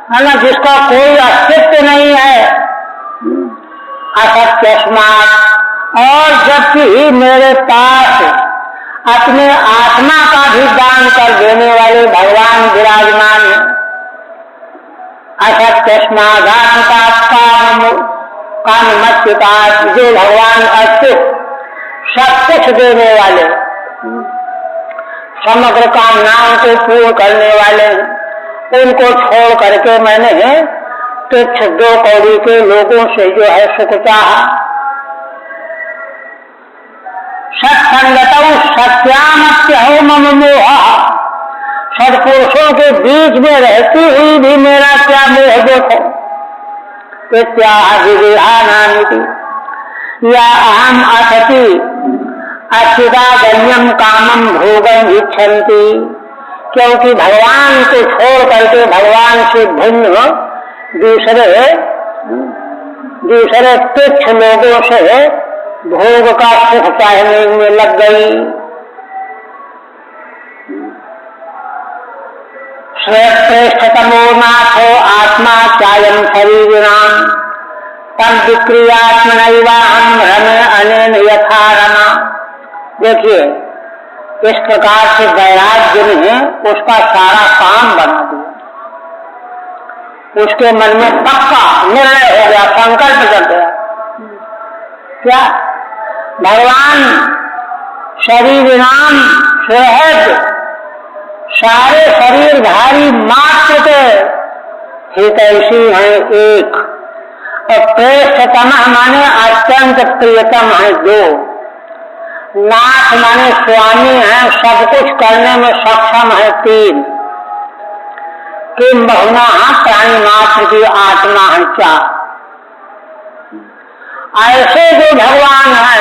है ना, जिसका कोई अस्तित्व नहीं है, असत्यस्मात्, और जबकि मेरे पास अपने आत्मा का भी दान कर देने वाले भगवान विराजमान है। असत्यस्मात् काममच्युतात्, जो भगवान अच्युत सब कुछ देने वाले, समग्र कामनाओं को पूर्ण करने वाले, उनको छोड़ करके मैंने तुच्छ 2 कौड़ी के लोगों से जो है सुख चाहा। सत्संगतौ सत्यामत्यहो मम मोह, सत्पुरुषों के बीच में रहती हुई भी मेरा क्या मोह देखो। इत्याह विविधानामिति या अहम असति अच्युतागम्यम कामम भोगम इच्छन्ति, क्योंकि भगवान को छोड़ करके भगवान से भिन्न दूसरे तुच्छ लोगों से भोग का सुख चाहने में लग गई। श्रेष्ठतमो नाथो आत्मा चायम शरीराम तम विक्रियात्मनैवाहं रमे अनेन यथा रमा। देखिए, इस प्रकार से वैराग्य ने उसका सारा काम बना दिया। उसके मन में पक्का निर्णय हो गया, संकल्प कर गया। क्या? भगवान शरीर नाम सुहृद सारे शरीरधारी मात्र के हितैषी हैं एक, और श्रेष्ठतम माने अत्यंत प्रियतम है 2, नाथ माने स्वामी है, सब कुछ करने में सक्षम है 3, किम बहुना प्राणी मात्र की आत्मा है 4। ऐसे जो भगवान है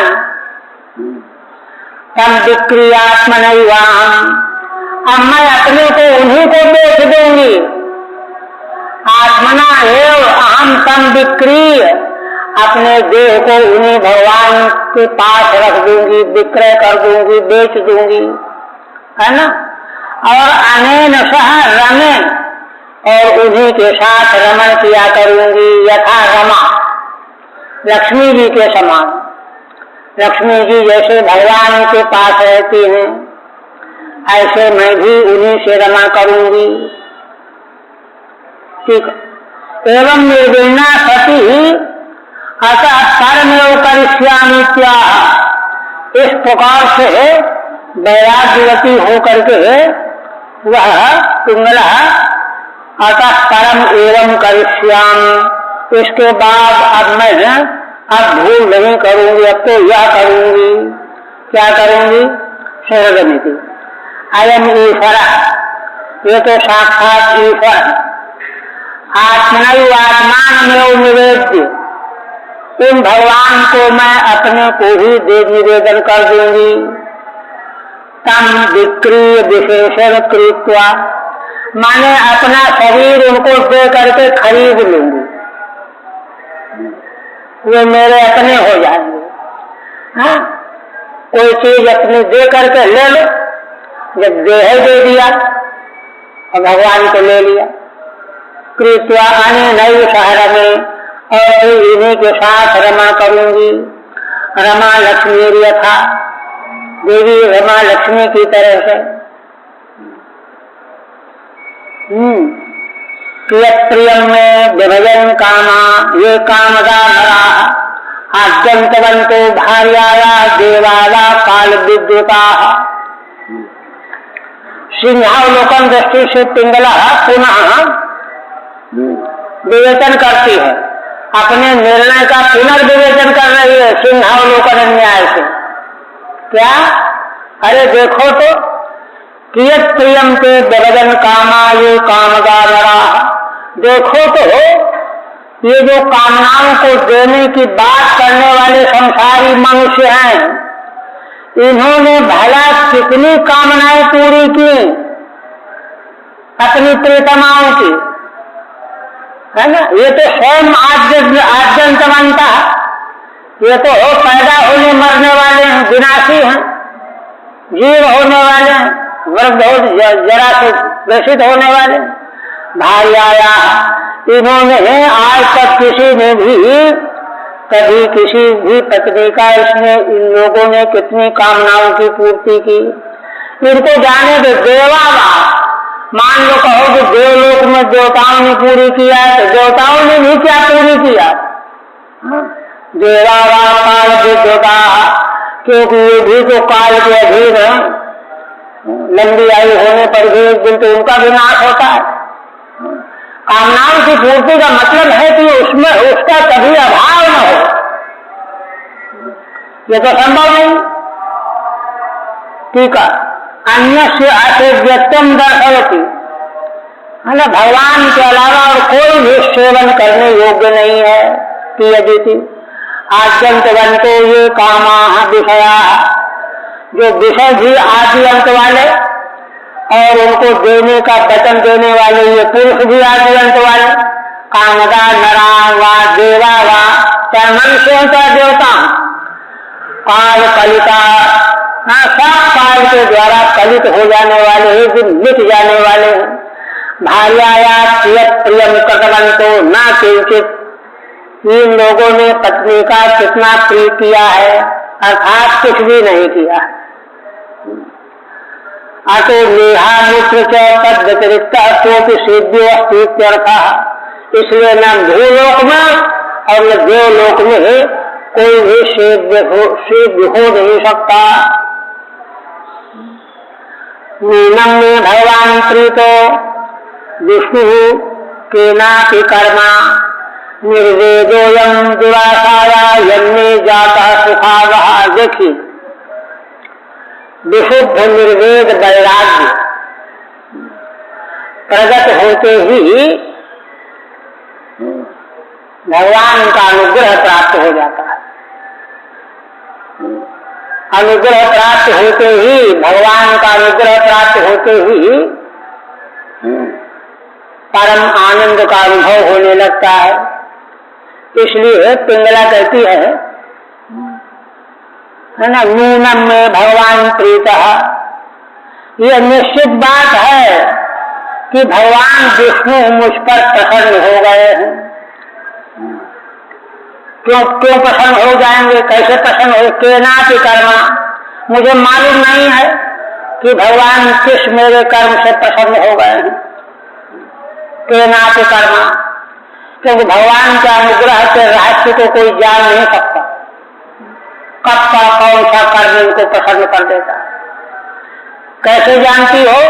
तम विक्रियात्मनैवाहं, अब मैं अपने को उन्हीं को बेच दूंगी। आत्मना एव अहम तम विक्रीय, अपने देह को उन्हीं भगवान के पास रख दूंगी, विक्रय कर दूंगी, बेच दूंगी, है ना। और अनेन सह रमे, और उन्हीं के साथ रमण किया करूंगी, यथा रमा, लक्ष्मी जी के समान। लक्ष्मी जी जैसे भगवान के पास रहती हैं, ऐसे मैं भी उन्हीं से रमा करूंगी। ठीक। एवं निर्विण्णा सती अतः कर्मयोग करिष्यामि त्याह, इस प्रकार से वैराग्यवती होकर के वह पिंगला अतः कर्म एवं करिष्यामि, इसके बाद अब मैं अब भूल नहीं करूंगी, अब तो यह करूंगी। क्या करूंगी? स्वर्गमिति अयम ईश्वर, ये तो साक्षात ईश्वर। आत्मनैव आत्मानमेव निवेद्य, उन भगवान को मैं अपने को ही निवेदन कर दूंगी। तम विक्रीय विशेषण कृत्वा, माने अपना शरीर उनको दे करके खरीद लूंगी, वे मेरे अपने हो जाएंगे। हाँ, कोई चीज अपनी दे करके ले लो, जब देह दे दिया और भगवान को ले लिया। कृत्वा अनेनैव सह रमे, और इन्हीं के साथ रमा करूंगी। रमा लक्ष्मी यथा, देवी रमा लक्ष्मी की तरह से। प्रियम में विभजन कामा ये कामदा नरा, आद्यंतवंतो भार्याया देवाला काल विद्युता। सिंहावलोकन दृष्टि से पिंगला पुनः विवेचन करती है, अपने निर्णय का पुनर्विवेचन कर रही है सिंहावलोकन न्याय से। क्या? अरे देखो तो, कियत प्रियम के विभजन कामा ये कामदा नरा, देखो तो ये जो कामनाओं को देने की बात करने वाले संसारी मनुष्य हैं, इन्होंने भला कितनी कामनाएं पूरी की अपनी प्रियतमाओं की, है ना। ये तो स्वयं आद्यंतवंता, ये तो पैदा होने मरने वाले हैं, विनाशी हैं, जीव होने वाले हैं, वृद्ध हो जरा से ग्रसित होने वाले। भार्याया, इन्होंने आज तक किसी ने भी कभी किसी भी पत्नी का इसमें इन लोगों ने कितनी कामनाओं की पूर्ति की। इनको जाने दे देवावा, मान लो कहो कि देवलोक में देवताओं ने पूरी किया, तो देवताओं ने भी क्या पूरी किया? देवावा काल विद्युता, क्योंकि ये भी तो काल के अधीन है, लंबी आयु होने पर भी एक दिन तो उनका भी नाश होता है। कामनाओं की पूर्ति का मतलब है कि उसमें उसका कभी अभाव न हो, ये तो संभव नहीं। ठीक है, अन्यस्य असेव्यत्वम दर्शयति, मतलब भगवान के अलावा और कोई भी सेवन करने योग्य नहीं है। पियदिति आद्यंतवंतो ये कामाः विषया, जो विषय भी आदि अंत वाले और उनको देने का वचन देने वाले ये पुरुष भी आदि अंत वाले, कामदा नरा वा देवा वा, चाहे मनुष्य हो चाहे देवता, काल कलिता, सब काल के द्वारा कलित हो जाने वाले, एक दिन मिट जाने वाले हैं। भार्याया प्रियम कृतवंतो न किंचित, इन लोगों ने पत्नी का कितना प्रिय किया है, अर्थात कुछ भी नहीं किया। अतो नेहा मूत्र च तद व्यतिरिक्त कोटि सिद्धि अस्तीत्यर्थ, इसलिए न भूलोक में और न देवलोक में कोई भी सिद्ध हो नहीं सकता। नीलम में भगवान प्रीतो विष्णु केनापि कर्मा, निर्वेदोयम दुराशाया यन्मे जाता सुखावह। देखिए, विशुद्ध निर्वेद वैराग्य प्रगट होते ही भगवान का अनुग्रह प्राप्त हो जाता है। अनुग्रह प्राप्त होते ही, भगवान का अनुग्रह प्राप्त होते ही परम आनंद का अनुभव होने लगता है। इसलिए पिंगला कहती है ना, नूनम में भगवान प्रीतः, यह निश्चित बात है कि भगवान विष्णु मुझ पर प्रसन्न हो गए हैं। क्यों प्रसन्न हो जाएंगे, कैसे प्रसन्न हो? केनापि कर्मा, मुझे मालूम नहीं है कि भगवान किस मेरे कर्म से प्रसन्न हो गए हैं। केनापि कर्मा, क्योंकि भगवान के अनुग्रह के रहस्य को कोई जान नहीं सकता, कब का कौन सा कर्म इनको प्रसन्न कर देता। कैसे जानती हो?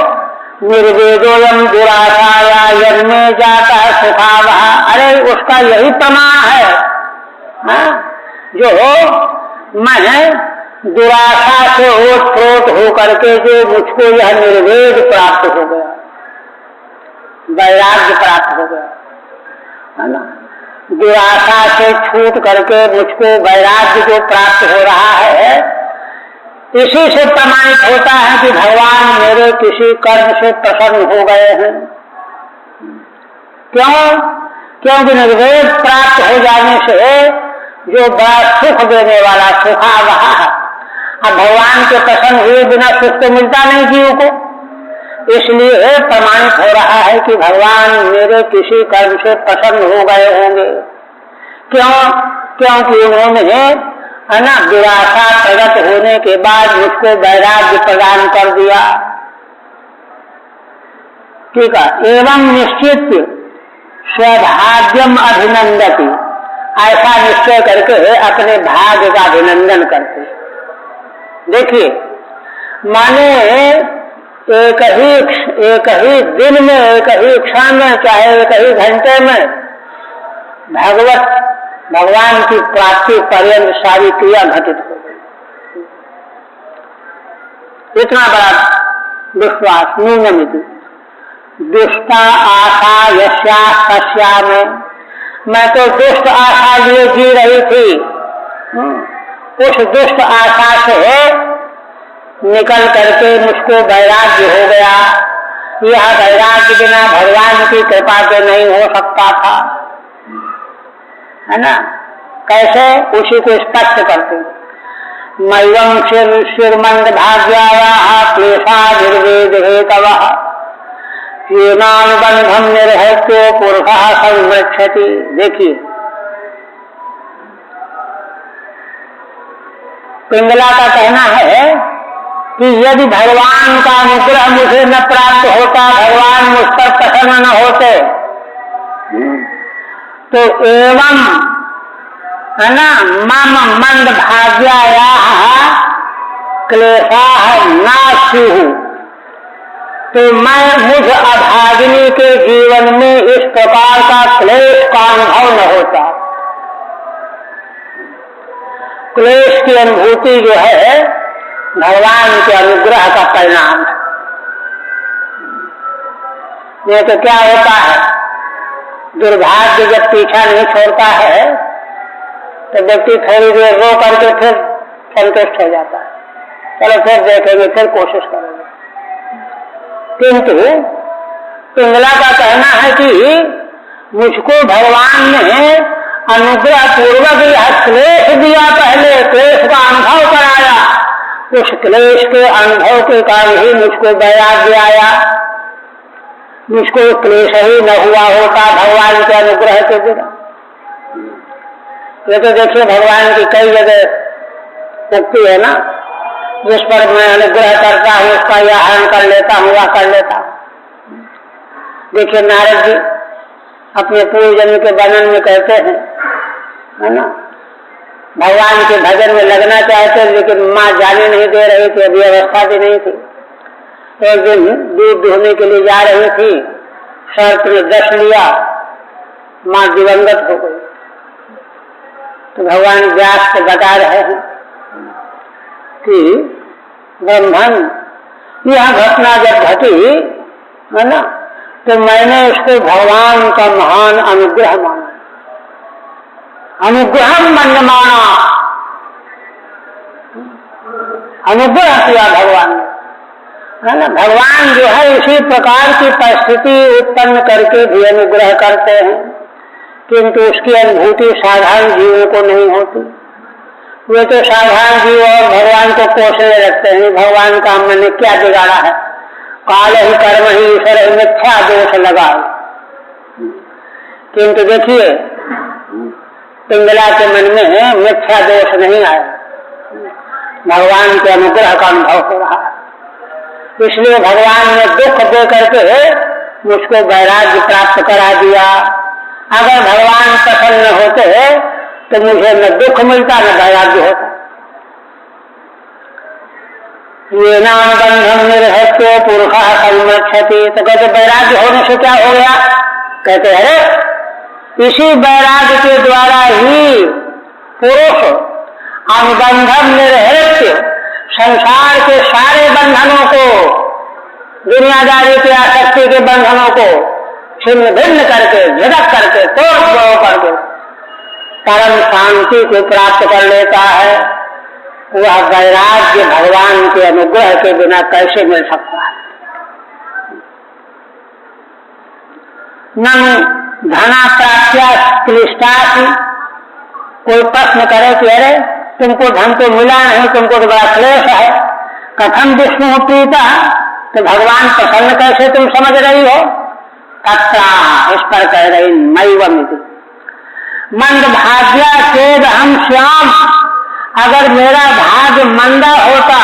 निर्वेदोयम दुराशाया यन्मे जाता है सुखावह, अरे उसका यही प्रमाण है जो मैं दुराशा से ओत-प्रोत होकर के जो मुझको यह निर्वेद प्राप्त हो गया, वैराग्य प्राप्त हो गया, है ना। दुराशा से छूट करके मुझको वैराग्य जो प्राप्त हो रहा है, इसी से प्रमाणित होता है कि भगवान मेरे किसी कर्म से प्रसन्न हो गए हैं। क्यों? क्योंकि निर्वेद प्राप्त हो जाने से जो बड़ा सुख देने वाला सुखावह, अब भगवान के प्रसन्न हुए बिना सुख तो मिलता नहीं जीव को, इसलिए प्रमाणित हो रहा है कि भगवान मेरे किसी कर्म से प्रसन्न हो गए होंगे। क्यों? क्योंकि उन्होंने है ना दुराशा प्रकट होने के बाद मुझको वैराग्य प्रदान कर दिया। ठीक है, एवं निश्चित स्वभाग्यम अभिनंदती, ऐसा निश्चय करके अपने भाग्य का अभिनंदन करते। देखिए, माने एक ही दिन में, एक ही क्षण में, चाहे एक ही घंटे में भगवान की प्राप्ति पर्यंत सारी क्रिया घटित हो गई। इतना बड़ा विश्वास। न्यूनमिति दुष्टा आशा यस्या तस्या में, मैं तो दुष्ट आशा लिए जी रही थी, उस दुष्ट आशा से निकल करके मुझको वैराग्य हो गया। यह वैराग्य बिना भगवान की कृपा से नहीं हो सकता था, है ना। कैसे? उसी को स्पष्ट करते। मय्यम शिरमंद भाग्यायाः क्लेशा निर्वेद हेतवः, येनानुबंधम निर्हत्यो पुरुषः संरक्षति। देखिए, पिंगला का कहना है कि यदि भगवान का अनुग्रह मुझे न प्राप्त होता, भगवान मुझ पर प्रसन्न न होते, तो एवं है ना मम मंद भाग्यायाः क्लेशाः न स्युः, तो मुझ अभागिनी के जीवन में इस प्रकार का क्लेश का अनुभव न होता। क्लेश की अनुभूति जो है भगवान के अनुग्रह का परिणाम है। ये तो क्या होता है, दुर्भाग्य जब पीछा नहीं छोड़ता है तो व्यक्ति थोड़ी देर रो करके फिर संतुष्ट हो जाता है, चलो फिर देखेंगे, फिर कोशिश करेंगे। किंतु पिंगला का कहना है कि मुझको भगवान ने अनुग्रह पूर्वक यह क्लेश दिया, पहले क्लेश का अनुभव कराया, उस क्लेश के अनुभव के कारण ही मुझको वैराग्य आया। मुझको क्लेश ही न हुआ होता भगवान के अनुग्रह के बिना। ये तो देखिए भगवान की कई जगह उक्ति है ना, जिस पर मैं अनुग्रह करता हूँ उसका यह हरण कर लेता हूँ, वह कर लेता हूँ। देखिए नारद जी अपने पूर्व जन्म के वर्णन में कहते हैं, है ना, भगवान के भजन में लगना चाहते लेकिन माँ जाने नहीं दे रही थी, अभी अवस्था भी नहीं थी। एक दिन दूध दुहने के लिए जा रही थी, शर्त में दश लिया, माँ दिवंगत हो गई। तो भगवान व्यास को बता रहे हैं कि ब्रह्मन यह घटना जब घटी, है ना, तो मैंने उसको भगवान का महान अनुग्रह माना, अनुग्रह मन माना, अनुग्रह किया भगवान ने, है ना। भगवान जो है इसी प्रकार की परिस्थिति उत्पन्न करके भी अनुग्रह करते हैं, किंतु उसकी अनुभूति साधारण जीवों को नहीं होती। वे तो साधारण जीव और भगवान को कोसने रखते हैं, भगवान का हमने क्या बिगाड़ा है, काल ही कर्म ही ईश्वर मिथ्या दोष लगा। किंतु देखिए पिंगला के मन में मिथ्या दोष नहीं आया, भगवान के अनुग्रह का अनुभव हो रहा है। इसलिए भगवान ने दुख दे करके मुझको वैराग्य प्राप्त करा दिया। अगर भगवान प्रसन्न होते तो मुझे न दुख मिलता न वैराग्य होता। ये नाम बंधन निर्हत्यो पुरुष संरक्षति। तो कहते वैराग्य होने से क्या हो गया, कहते अरे इसी वैराग्य के द्वारा ही पुरुष अनुबंधन निर्हत्य संसार के सारे बंधनों को, दुनियादारी की आसक्ति के बंधनों को छिन्न भिन्न करके, झटक करके, तोड़ करके परम शांति को प्राप्त कर लेता है। वह वैराग्य भगवान के अनुग्रह के बिना कैसे मिल सकता है। न धना प्राप्त्या क्लिष्टा, कोई प्रश्न करे कि अरे तुमको धन तो मिला नहीं, तुमको तो बड़ा क्लेश है, कथम विष्णु प्रीता, तो भगवान प्रसन्न कैसे तुम समझ रही हो। तत्रा, इस पर कह रही मैवमिति मंद भाग्या चेद हम श्याम, अगर मेरा भाग्य मंदा होता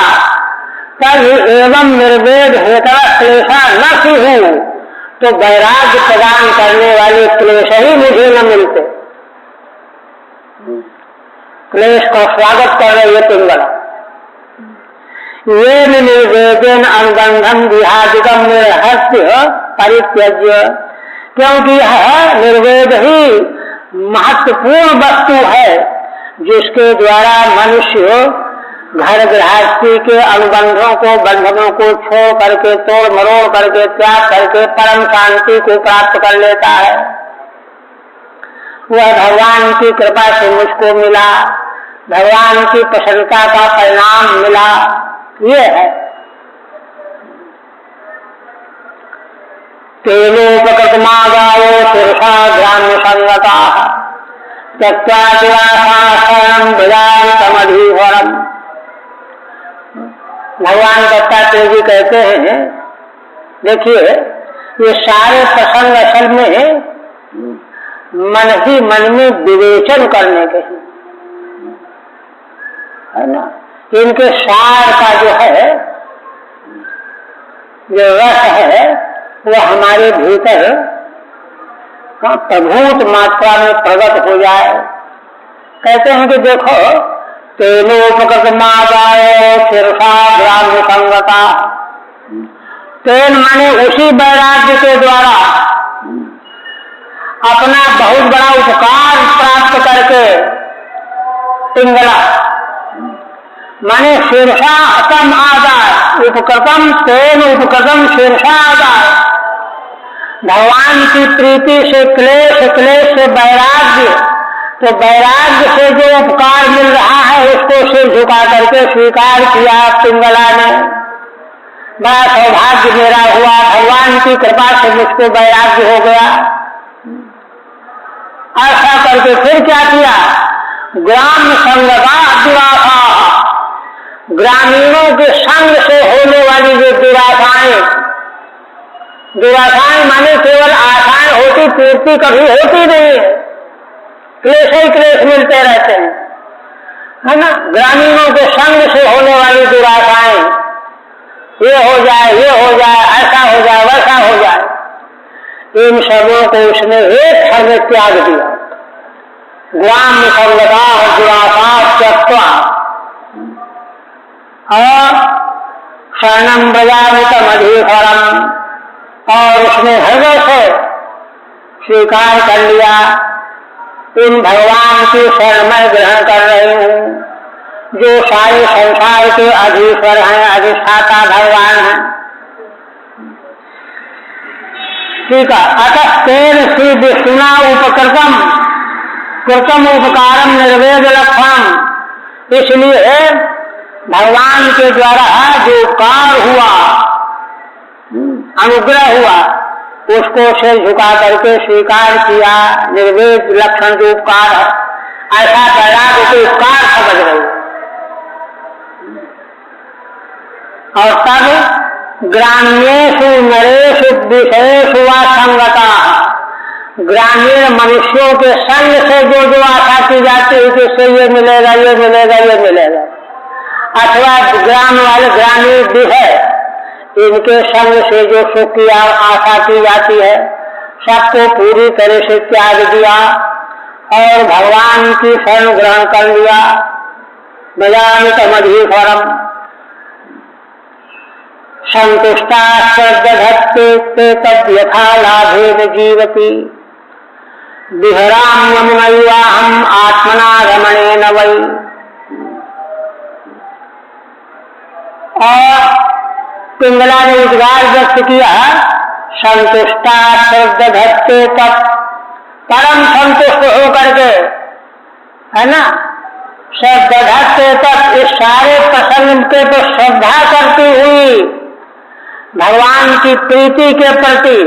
तब एवं निर्वेद हेता क्लेशा न हूं, तो वैराग्य प्रदान करने वाले क्लेश ही मुझे न मिलते। क्लेश का स्वागत कर रहे ये पिंगला। ये निर्वेदन अनुबंधन विहादिकम निर्हस्य परित्यज्य, क्योंकि यह निर्वेद ही महत्वपूर्ण वस्तु है जिसके द्वारा मनुष्य घर गृहस्थी के अनुबंधों को, बंधनों को छोड़ करके, तोड़ मरोड़ करके, त्याग करके परम शांति को प्राप्त कर लेता है। वह भगवान की कृपा से मुझको मिला, भगवान की प्रसन्नता का परिणाम मिला, ये है। तेलोपकृतमागायो पुरुषा ग्राम्य संगता त्यक्त्वा दिवासाशरणं भजान्तमधीवरम्। भगवान दत्तात्रेय जी कहते हैं, देखिए ये सारे प्रसंग असल में मन ही मन में विवेचन करने के हैं, है ना। इनके सार का जो है, जो रस है, वह हमारे भीतर प्रभूत मात्रा में प्रकट हो जाए। कहते हैं कि देखो तेनोपकृत मागाए शीर्षा ग्राम्य संगता, तेन माने उसी वैराग्य के द्वारा अपना बहुत बड़ा उपकार प्राप्त करके पिंगला माने शीर्षा अतम आदाय उपकृतम तेन उपकृतम शीर्षा आदाय। भगवान की प्रीति से क्लेश, क्लेश से वैराग्य, तो वैराग्य से जो उपकार मिल रहा है उसको सिर झुका करके स्वीकार किया पिंगला ने। बड़ा सौभाग्य मेरा हुआ, भगवान की कृपा से मुझको वैराग्य हो गया। ऐसा करके फिर क्या किया, ग्राम संगता दुराशा, ग्रामीणों के संग से होने वाली जो दुराशाएं, दुराशाएं माने केवल आशाएं होती, पूर्ति कभी होती नहीं है, क्लेश ही क्लेश मिलते रहते हैं, है ना। ग्रामीणों के संग से होने वाली दुराशाएं, ये हो जाए, ये हो जाए, ऐसा हो जाए, वैसा हो जाए, इन सबों को उसने एक क्षण में त्याग दिया। ग्राम संगता दुराशा त्यक्त्वा और शरणम व्रजामितम अधिकरम, और उसने हृदय से स्वीकार कर लिया, उन भगवान की शरण में ग्रहण कर रही हूँ जो सारे संसार के अधीश्वर हैं, अधिष्ठाता भगवान हैं। ठीक है। अतः तेन श्री विष्णुना उपकृतम कृतम उपकारम निर्वेद लक्षणम, इसलिए भगवान के द्वारा जो उपकार हुआ, अनुग्रह हुआ, उसको सिर झुका करके स्वीकार किया। निर्वेद लक्षण जो उपकार है, ऐसा वैराग्य को उपकार समझ रही। और तब ग्राम्येषु नरेषु विषयेषु वा संगता, ग्रामीण मनुष्यों के संग से जो जो आशा की जाती है कि इससे ये मिलेगा, ये मिलेगा, ये मिलेगा, अथवा ग्राम वाले ग्रामीण विषय, इनके संग से जो सुख की आशा की जाती है, सबको पूरी तरह से त्याग दिया और भगवान की शरण ग्रहण कर लिया। व्रजामितम अधिकरम संतुष्टा श्रद्धत्ते तद यथा लाभेन जीवति, विहराम्यमुनैवाहम् आत्मना रमणेन वै। और पिंगला ने उद्गार व्यक्त किया, संतुष्टा श्रद्धत्ते तत्, परम संतुष्ट होकर के, है ना, श्रद्धत्ते तत्, इस सारे प्रसंग के तो श्रद्धा करती हुई भगवान की प्रीति के प्रति,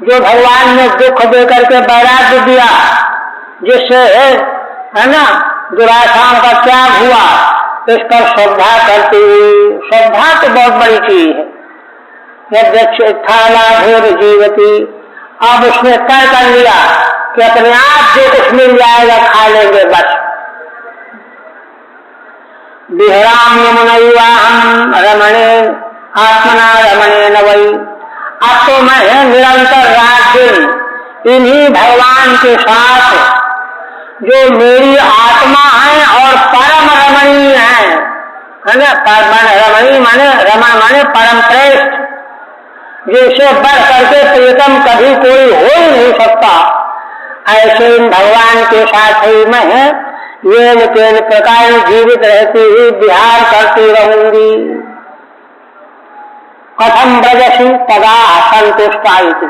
जो भगवान ने दुख देकर के वैराग्य दिया, जिससे, है ना, दुराशाओं का त्याग हुआ, इस पर श्रद्धा करती हुई, श्रद्धा तो बहुत बड़ी चीज है। यद्यच्छालाभेर जीवती, अब उसने तय कर लिया कि अपने आप जो कुछ मिल जाएगा खा लेंगे बस। विहराम्यमुनैवाहम् रमणे आत्मना रमणेन वै, अब तो मैं निरंतर रात दिन इन्हीं भगवान के साथ, जो मेरी आत्मा है और परम रमणीय है ना, रमणीय माने रमा माने परम श्रेष्ठ, जिससे बढ़ करके प्रियतम कभी कोई हो ही नहीं सकता, ऐसे इन भगवान के साथ ही मैं ये तेन प्रकार जीवित रहती हुई विहार करती रहूंगी। कथम ब्रजसि तदा संतुष्टा इति,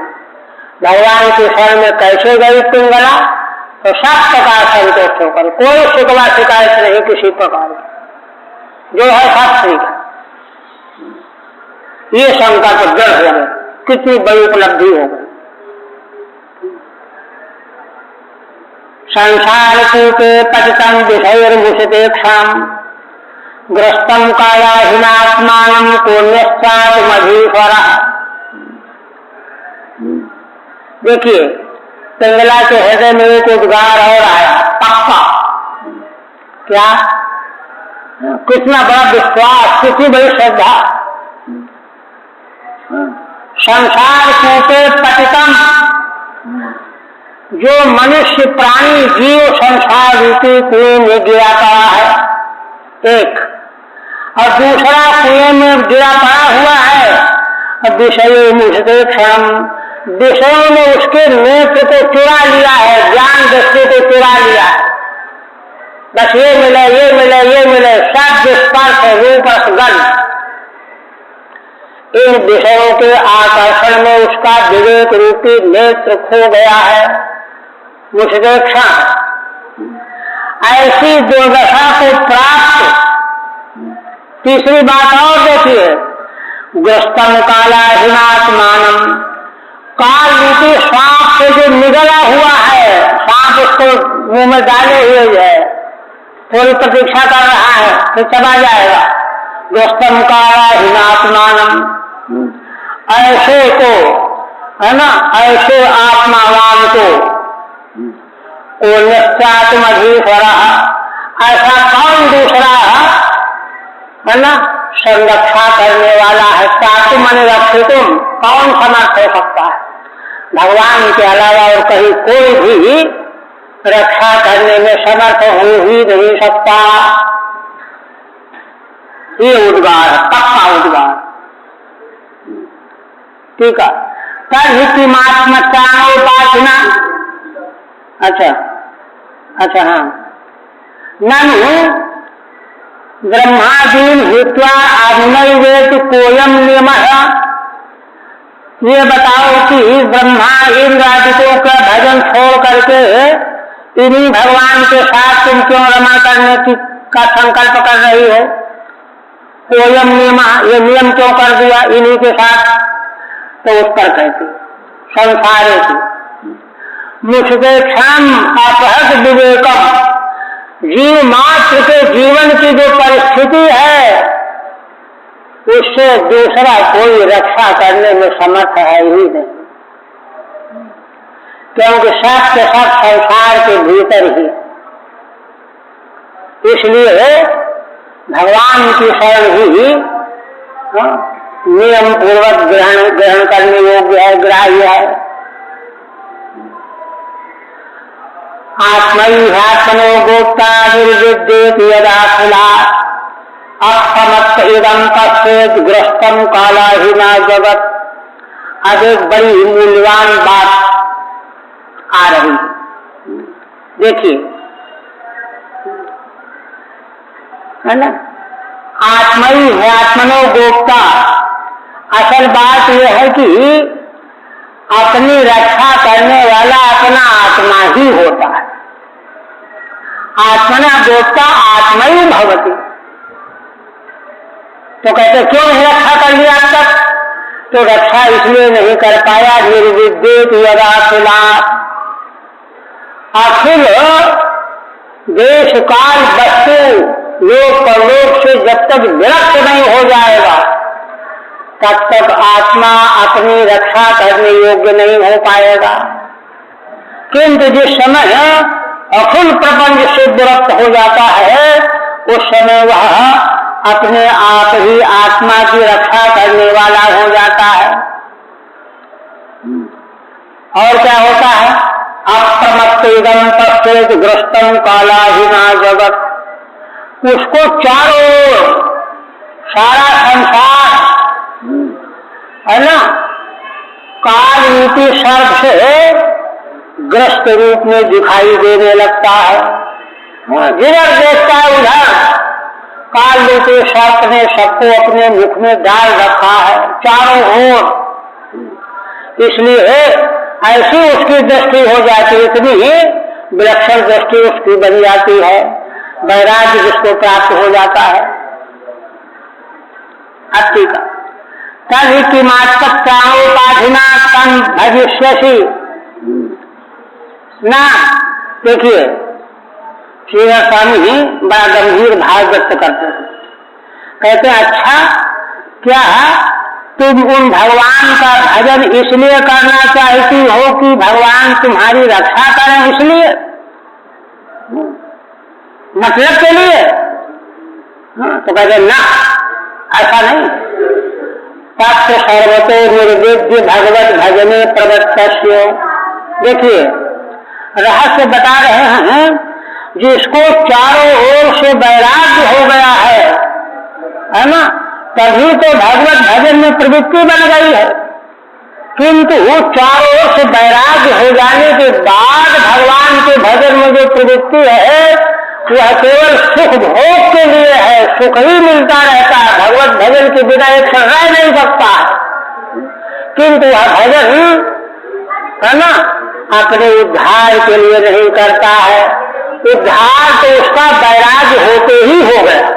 भगवान के शरण में कैसे गई पिंगला, तो सब प्रकार संतुष्ट होकर, कोई शिकवा शिकायत नहीं किसी प्रकार की, जो है सब ठीक है। ये संकल्प दृढ़ हो गए, कितनी बड़ी उपलब्धि हो गई। संसार कूटे पतितं विषयैर्मुषितेक्षाम्, ग्रस्तम कायाहीनात्मानं पुण्यस्तात्मधीश्वरः। देखिए, पिंगला के हृदय में एक उद्गार और आया, पक्का। क्या? कितना बड़ा विश्वास, कितनी बड़ी श्रद्धा। संसार कूटे पतितम, जो मनुष्य प्राणी जीव संसार रूपी कुएं में गिरा पड़ा है एक, और दूसरा कुएं में गिरा पड़ा हुआ है विषय मुझसे क्षण, विषयों ने उसके नेत्र को चुरा लिया है, ज्ञान दृष्टि को चुरा लिया है। बस ये मिले, ये मिले, ये मिले, शब्द स्पर्श रूप गंध, इन विषयों के आकर्षण में उसका विवेक रूपी नेत्र खो गया है। मुझसे क्षण ऐसी दुर्दशा को प्राप्त। तीसरी बात और देखिए, ग्रस्तम कालाहीनात्मानम, काल रूपी सांप से जो निगला हुआ है, सांप उसको मुंह में डाले हुए है, थोड़ी प्रतीक्षा कर रहा है, फिर चला जाएगा। ग्रस्तम कालाहीनात्मानम, ऐसे को, है ना, ऐसे आत्मावान को निश्चात्मधीश्वर, ऐसा कौन दूसरा है ना, संरक्षा करने वाला है। चातु मन रक्षितुम, कौन समर्थ हो सकता है? भगवान के अलावा और कहीं कोई भी रक्षा करने में समर्थ हो ही नहीं सकता। ये उद्गार है, पक्का उद्गार। ठीक है, तत्मात्मोपासना। अच्छा हाँ, ननु ब्रह्मादीन हित्वा अग्नैवेति कोयम नियम है। ये बताओ कि ब्रह्मा इंद्र आदित्यों का भजन छोड़ करके इन्हीं भगवान के साथ तुम क्यों रमा करने की का संकल्प कर रही हो? कोयम नियम, ये नियम क्यों कर दिया इन्हीं के साथ? तो उस पर कहती संसारे की मुझसे क्षण अपहत विवेकम, जीव मात्र के जीवन की जो परिस्थिति है उससे दूसरा कोई रक्षा करने में समर्थ है ही नहीं, क्योंकि सब के सब संसार के भीतर ही। इसलिए भगवान की शरण ही नियम पूर्वक ग्रहण करने योग्य है, ग्राह्य है। आत्मैहात्मनो गोप्ता निर्विद्येत यदा खुला, अक्षमत्त इदं पश्येत ग्रस्तम कालाहीना जगत। अब एक बड़ी मूल्यवान बात आ रही, देखिए, है ना। आत्मैहात्मनो गोप्ता, असल बात यह है कि अपनी रक्षा करने वाला अपना आत्मा ही होता है। आत्मना गोप्ता आत्मैव भवति। तो कहते क्यों नहीं रक्षा कर लिया अब तक? तो रक्षा इसलिए नहीं कर पाया, निर्विद्येत यदा खुला, अखिल देश काल वस्तु लोक परलोक से जब तक विरक्त नहीं हो जाएगा तब तक आत्मा अपनी रक्षा करने योग्य नहीं हो पाएगा। किंतु जिस समय अखिल प्रपंच से विरक्त हो जाता है उस समय वह अपने आप ही आत्मा की रक्षा करने वाला हो जाता है। और क्या होता है? अप्रमत्तम पश्चेत ग्रस्तम कालाहीना जगत। उसको चारों ओर सारा संसार, है ना, काल रूपी सर्प से ग्रस्त रूप में दिखाई देने लगता है। जिधर देखता है उधर काल रूपी सर्प ने सबको अपने मुख में डाल रखा है, चारों ओर। इसलिए ऐसी उसकी दृष्टि हो जाती है, इतनी विलक्षण दृष्टि उसकी बन जाती है, वैराग्य जिसको प्राप्त हो जाता है। अब ठीक है, तभी की मात्रोपाधिना तम भविष्यसि ना। देखिए श्री स्वामी बड़ा गंभीर भाव व्यक्त करते हैं, कहते हैं अच्छा क्या तुम उन भगवान का भजन इसलिए करना चाहती हो कि भगवान तुम्हारी रक्षा करें, इसलिए मतलब के लिए? तो कहते ना, ऐसा नहीं। तत् सर्वतो निर्विद्य भगवत भजने प्रवत्तस्य। देखिए रहस्य बता रहे हैं, जिसको चारों ओर से वैराग्य हो गया है ना, तभी तो भगवत भजन में प्रवृत्ति बन गई है। किंतु चारों ओर से वैराग्य हो जाने के बाद भगवान के भजन में जो प्रवृत्ति है वह केवल सुख भोग के लिए है, सुख ही मिलता रहता है। भगवत भजन के बिना एक क्षण रह नहीं सकता है। किंतु वह भजन है ना अपने उद्धार के लिए नहीं करता है। उद्धार तो उसका वैराग्य होते ही हो गया,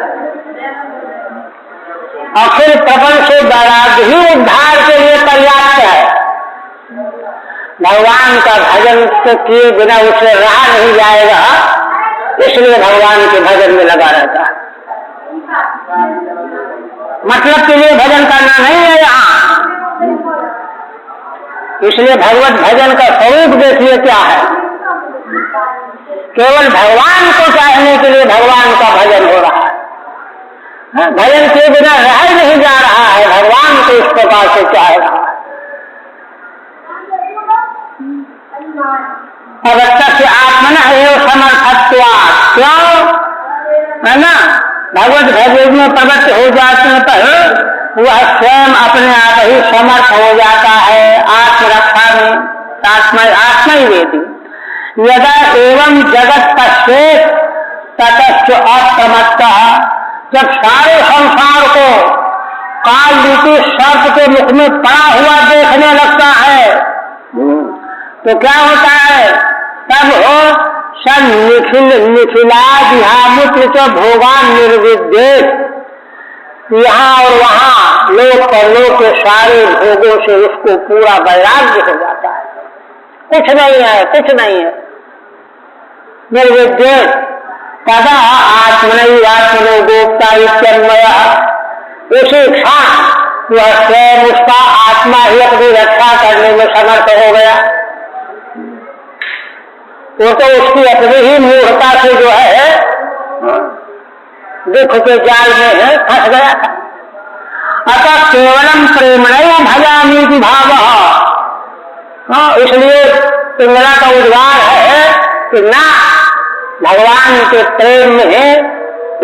और फिर प्रपंच से वैराग्य ही उद्धार के लिए पर्याप्त है। भगवान का भजन तो किए बिना उसे रहा नहीं जाएगा, इसलिए भगवान के भजन में लगा रहता है। मतलब के लिए भजन करना नहीं है यहाँ, इसलिए भगवत भजन का स्वरूप देखिए क्या है। केवल भगवान को चाहने के लिए भगवान का भजन हो रहा है। भजन के बिना रह नहीं जा रहा है, भगवान को इस प्रकार से चाह रहा है। अवश्य आत्मन एवं समर्थत्वा, क्यों है ना भगवत भजन में प्रवृत्त हो जाने पर वह स्वयं अपने आप ही समर्थ हो जाता है आत्मरक्षा में। आत्मा ही वेदी यदा एवं जगत पश्चेत ततश्च अप्रमत्तः, जब सारे संसार को काल रूपी सर्प के मुख में पड़ा हुआ देखने लगता है तो क्या होता है, तब हो सन निखिला दिहामुत्र च भोगान निर्विद्येत, यहाँ और वहाँ लोक परलोक के सारे भोगों से उसको पूरा वैराग्य हो जाता है। कुछ नहीं है, कुछ नहीं है। निर्विद्य तदा आत्मनो गोप्ता इत्यन्वय, उसी क्षण वह स्वयं उसका आत्मा ही अपनी रक्षा करने में समर्थ हो गया। वो तो उसकी अपनी ही मूर्खता से जो है दुख के जाल में फंस गया था। अतः केवलम प्रेमणैव भजामीति भावः, इसलिए पिंगला का उद्गार है कि ना भगवान के प्रेम में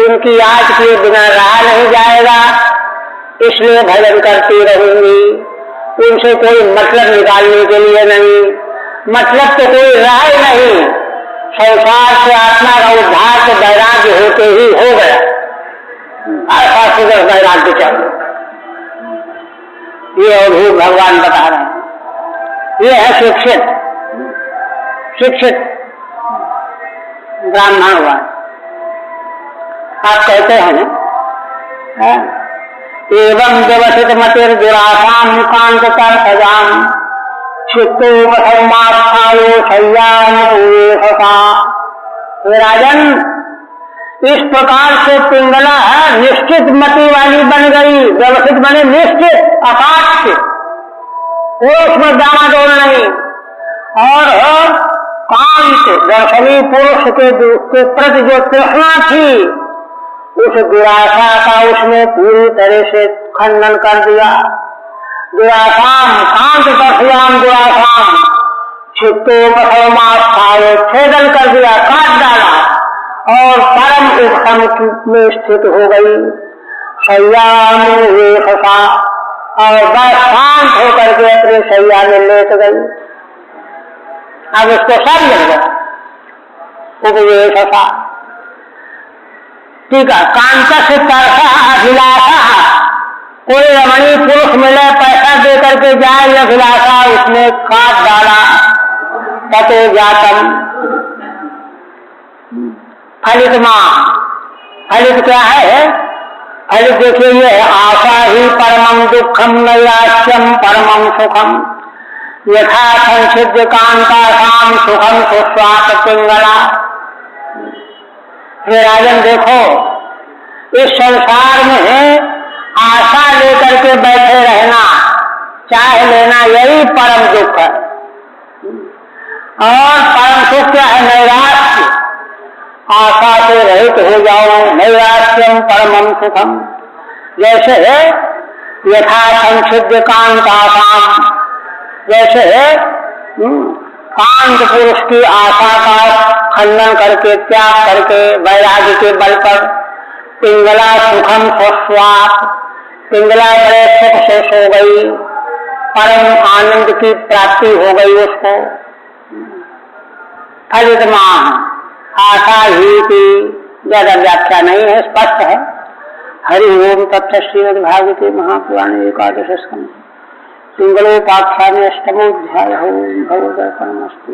उनकी याद किए बिना रहा नहीं जाएगा, इसलिए भजन करती रहूंगी। उनसे कोई मतलब निकालने के लिए नहीं, मतलब तो कोई रहा ही नहीं। संसार से आत्मा का उद्धार तो वैराग्य होते ही हो गया। ऐसा सुंदर वैराग्य चाहिए, ये अद्भुत भगवान बता रहे हैं। ये है शिक्षित ब्राह्मण हुआ। आप कहते हैं एवं व्यवसित मतिर दुरासाम मुकांत कर सजाम चित्तो वसमास्थायो शय्याम पूरेशसा। राजन, इस प्रकार से पिंगला है निश्चित मति वाली बन गई। व्यवस्थित बने निश्चित अकाट्य, वो उसमें डामाडोल नहीं। और कांत दर्शनी पुरुष के प्रति जो तृष्णा थी उस दुराशा का उसने पूरी तरह से खंडन कर दिया। दुराशाम कांत दर्शयाम दुराशाम चित्तो वसमास्थायो, छेदन कर दिया, काट डाला और परम उपशम में स्थित हो गई। शय्याम वेशसा, और बस शांत होकर के अपने शैया में लेट गई। अब उसको सब मिल गया उपवेशसा। ठीक है, कांता से तरसा अभिलाषा, कोई रमणीय पुरुष मिले पैसा दे करके जाए, अभिलाषा उसने काट डाला। ततो जातम फलित मां, फलित क्या है? फलित देखिए ये आशा ही परमं दुखम नैराश्यम परमं सुखम यथा संसिद्ध कांतासाम सुखम सुस्वात पिंगला। हे राजन, देखो इस संसार में आशा लेकर के बैठे रहना, चाह लेना, यही परम दुख है। और परम सुख क्या है? नैराश्य, आशा से रहित हो जाओ। नैराश्यम परमं सुखम, जैसे यथा संसिद्ध कांतासाम, जैसे कांत पुरुष की आशा का खंडन करके, त्याग करके, वैराग्य के बल पर पिंगला सुखम स्वस्वात, पिंगला बड़े सुख से सो गई, परम आनंद की प्राप्ति हो गई उसको। फलित माह आशा ही की ज्यादा व्याख्या नहीं है, स्पष्ट है। हरि ओम तत्व श्रीमद्भागवते महापुराणे एकादश स्कंध पिंगलोपाख्याने अष्टमोध्याय। भगवदर्पणमस्तु।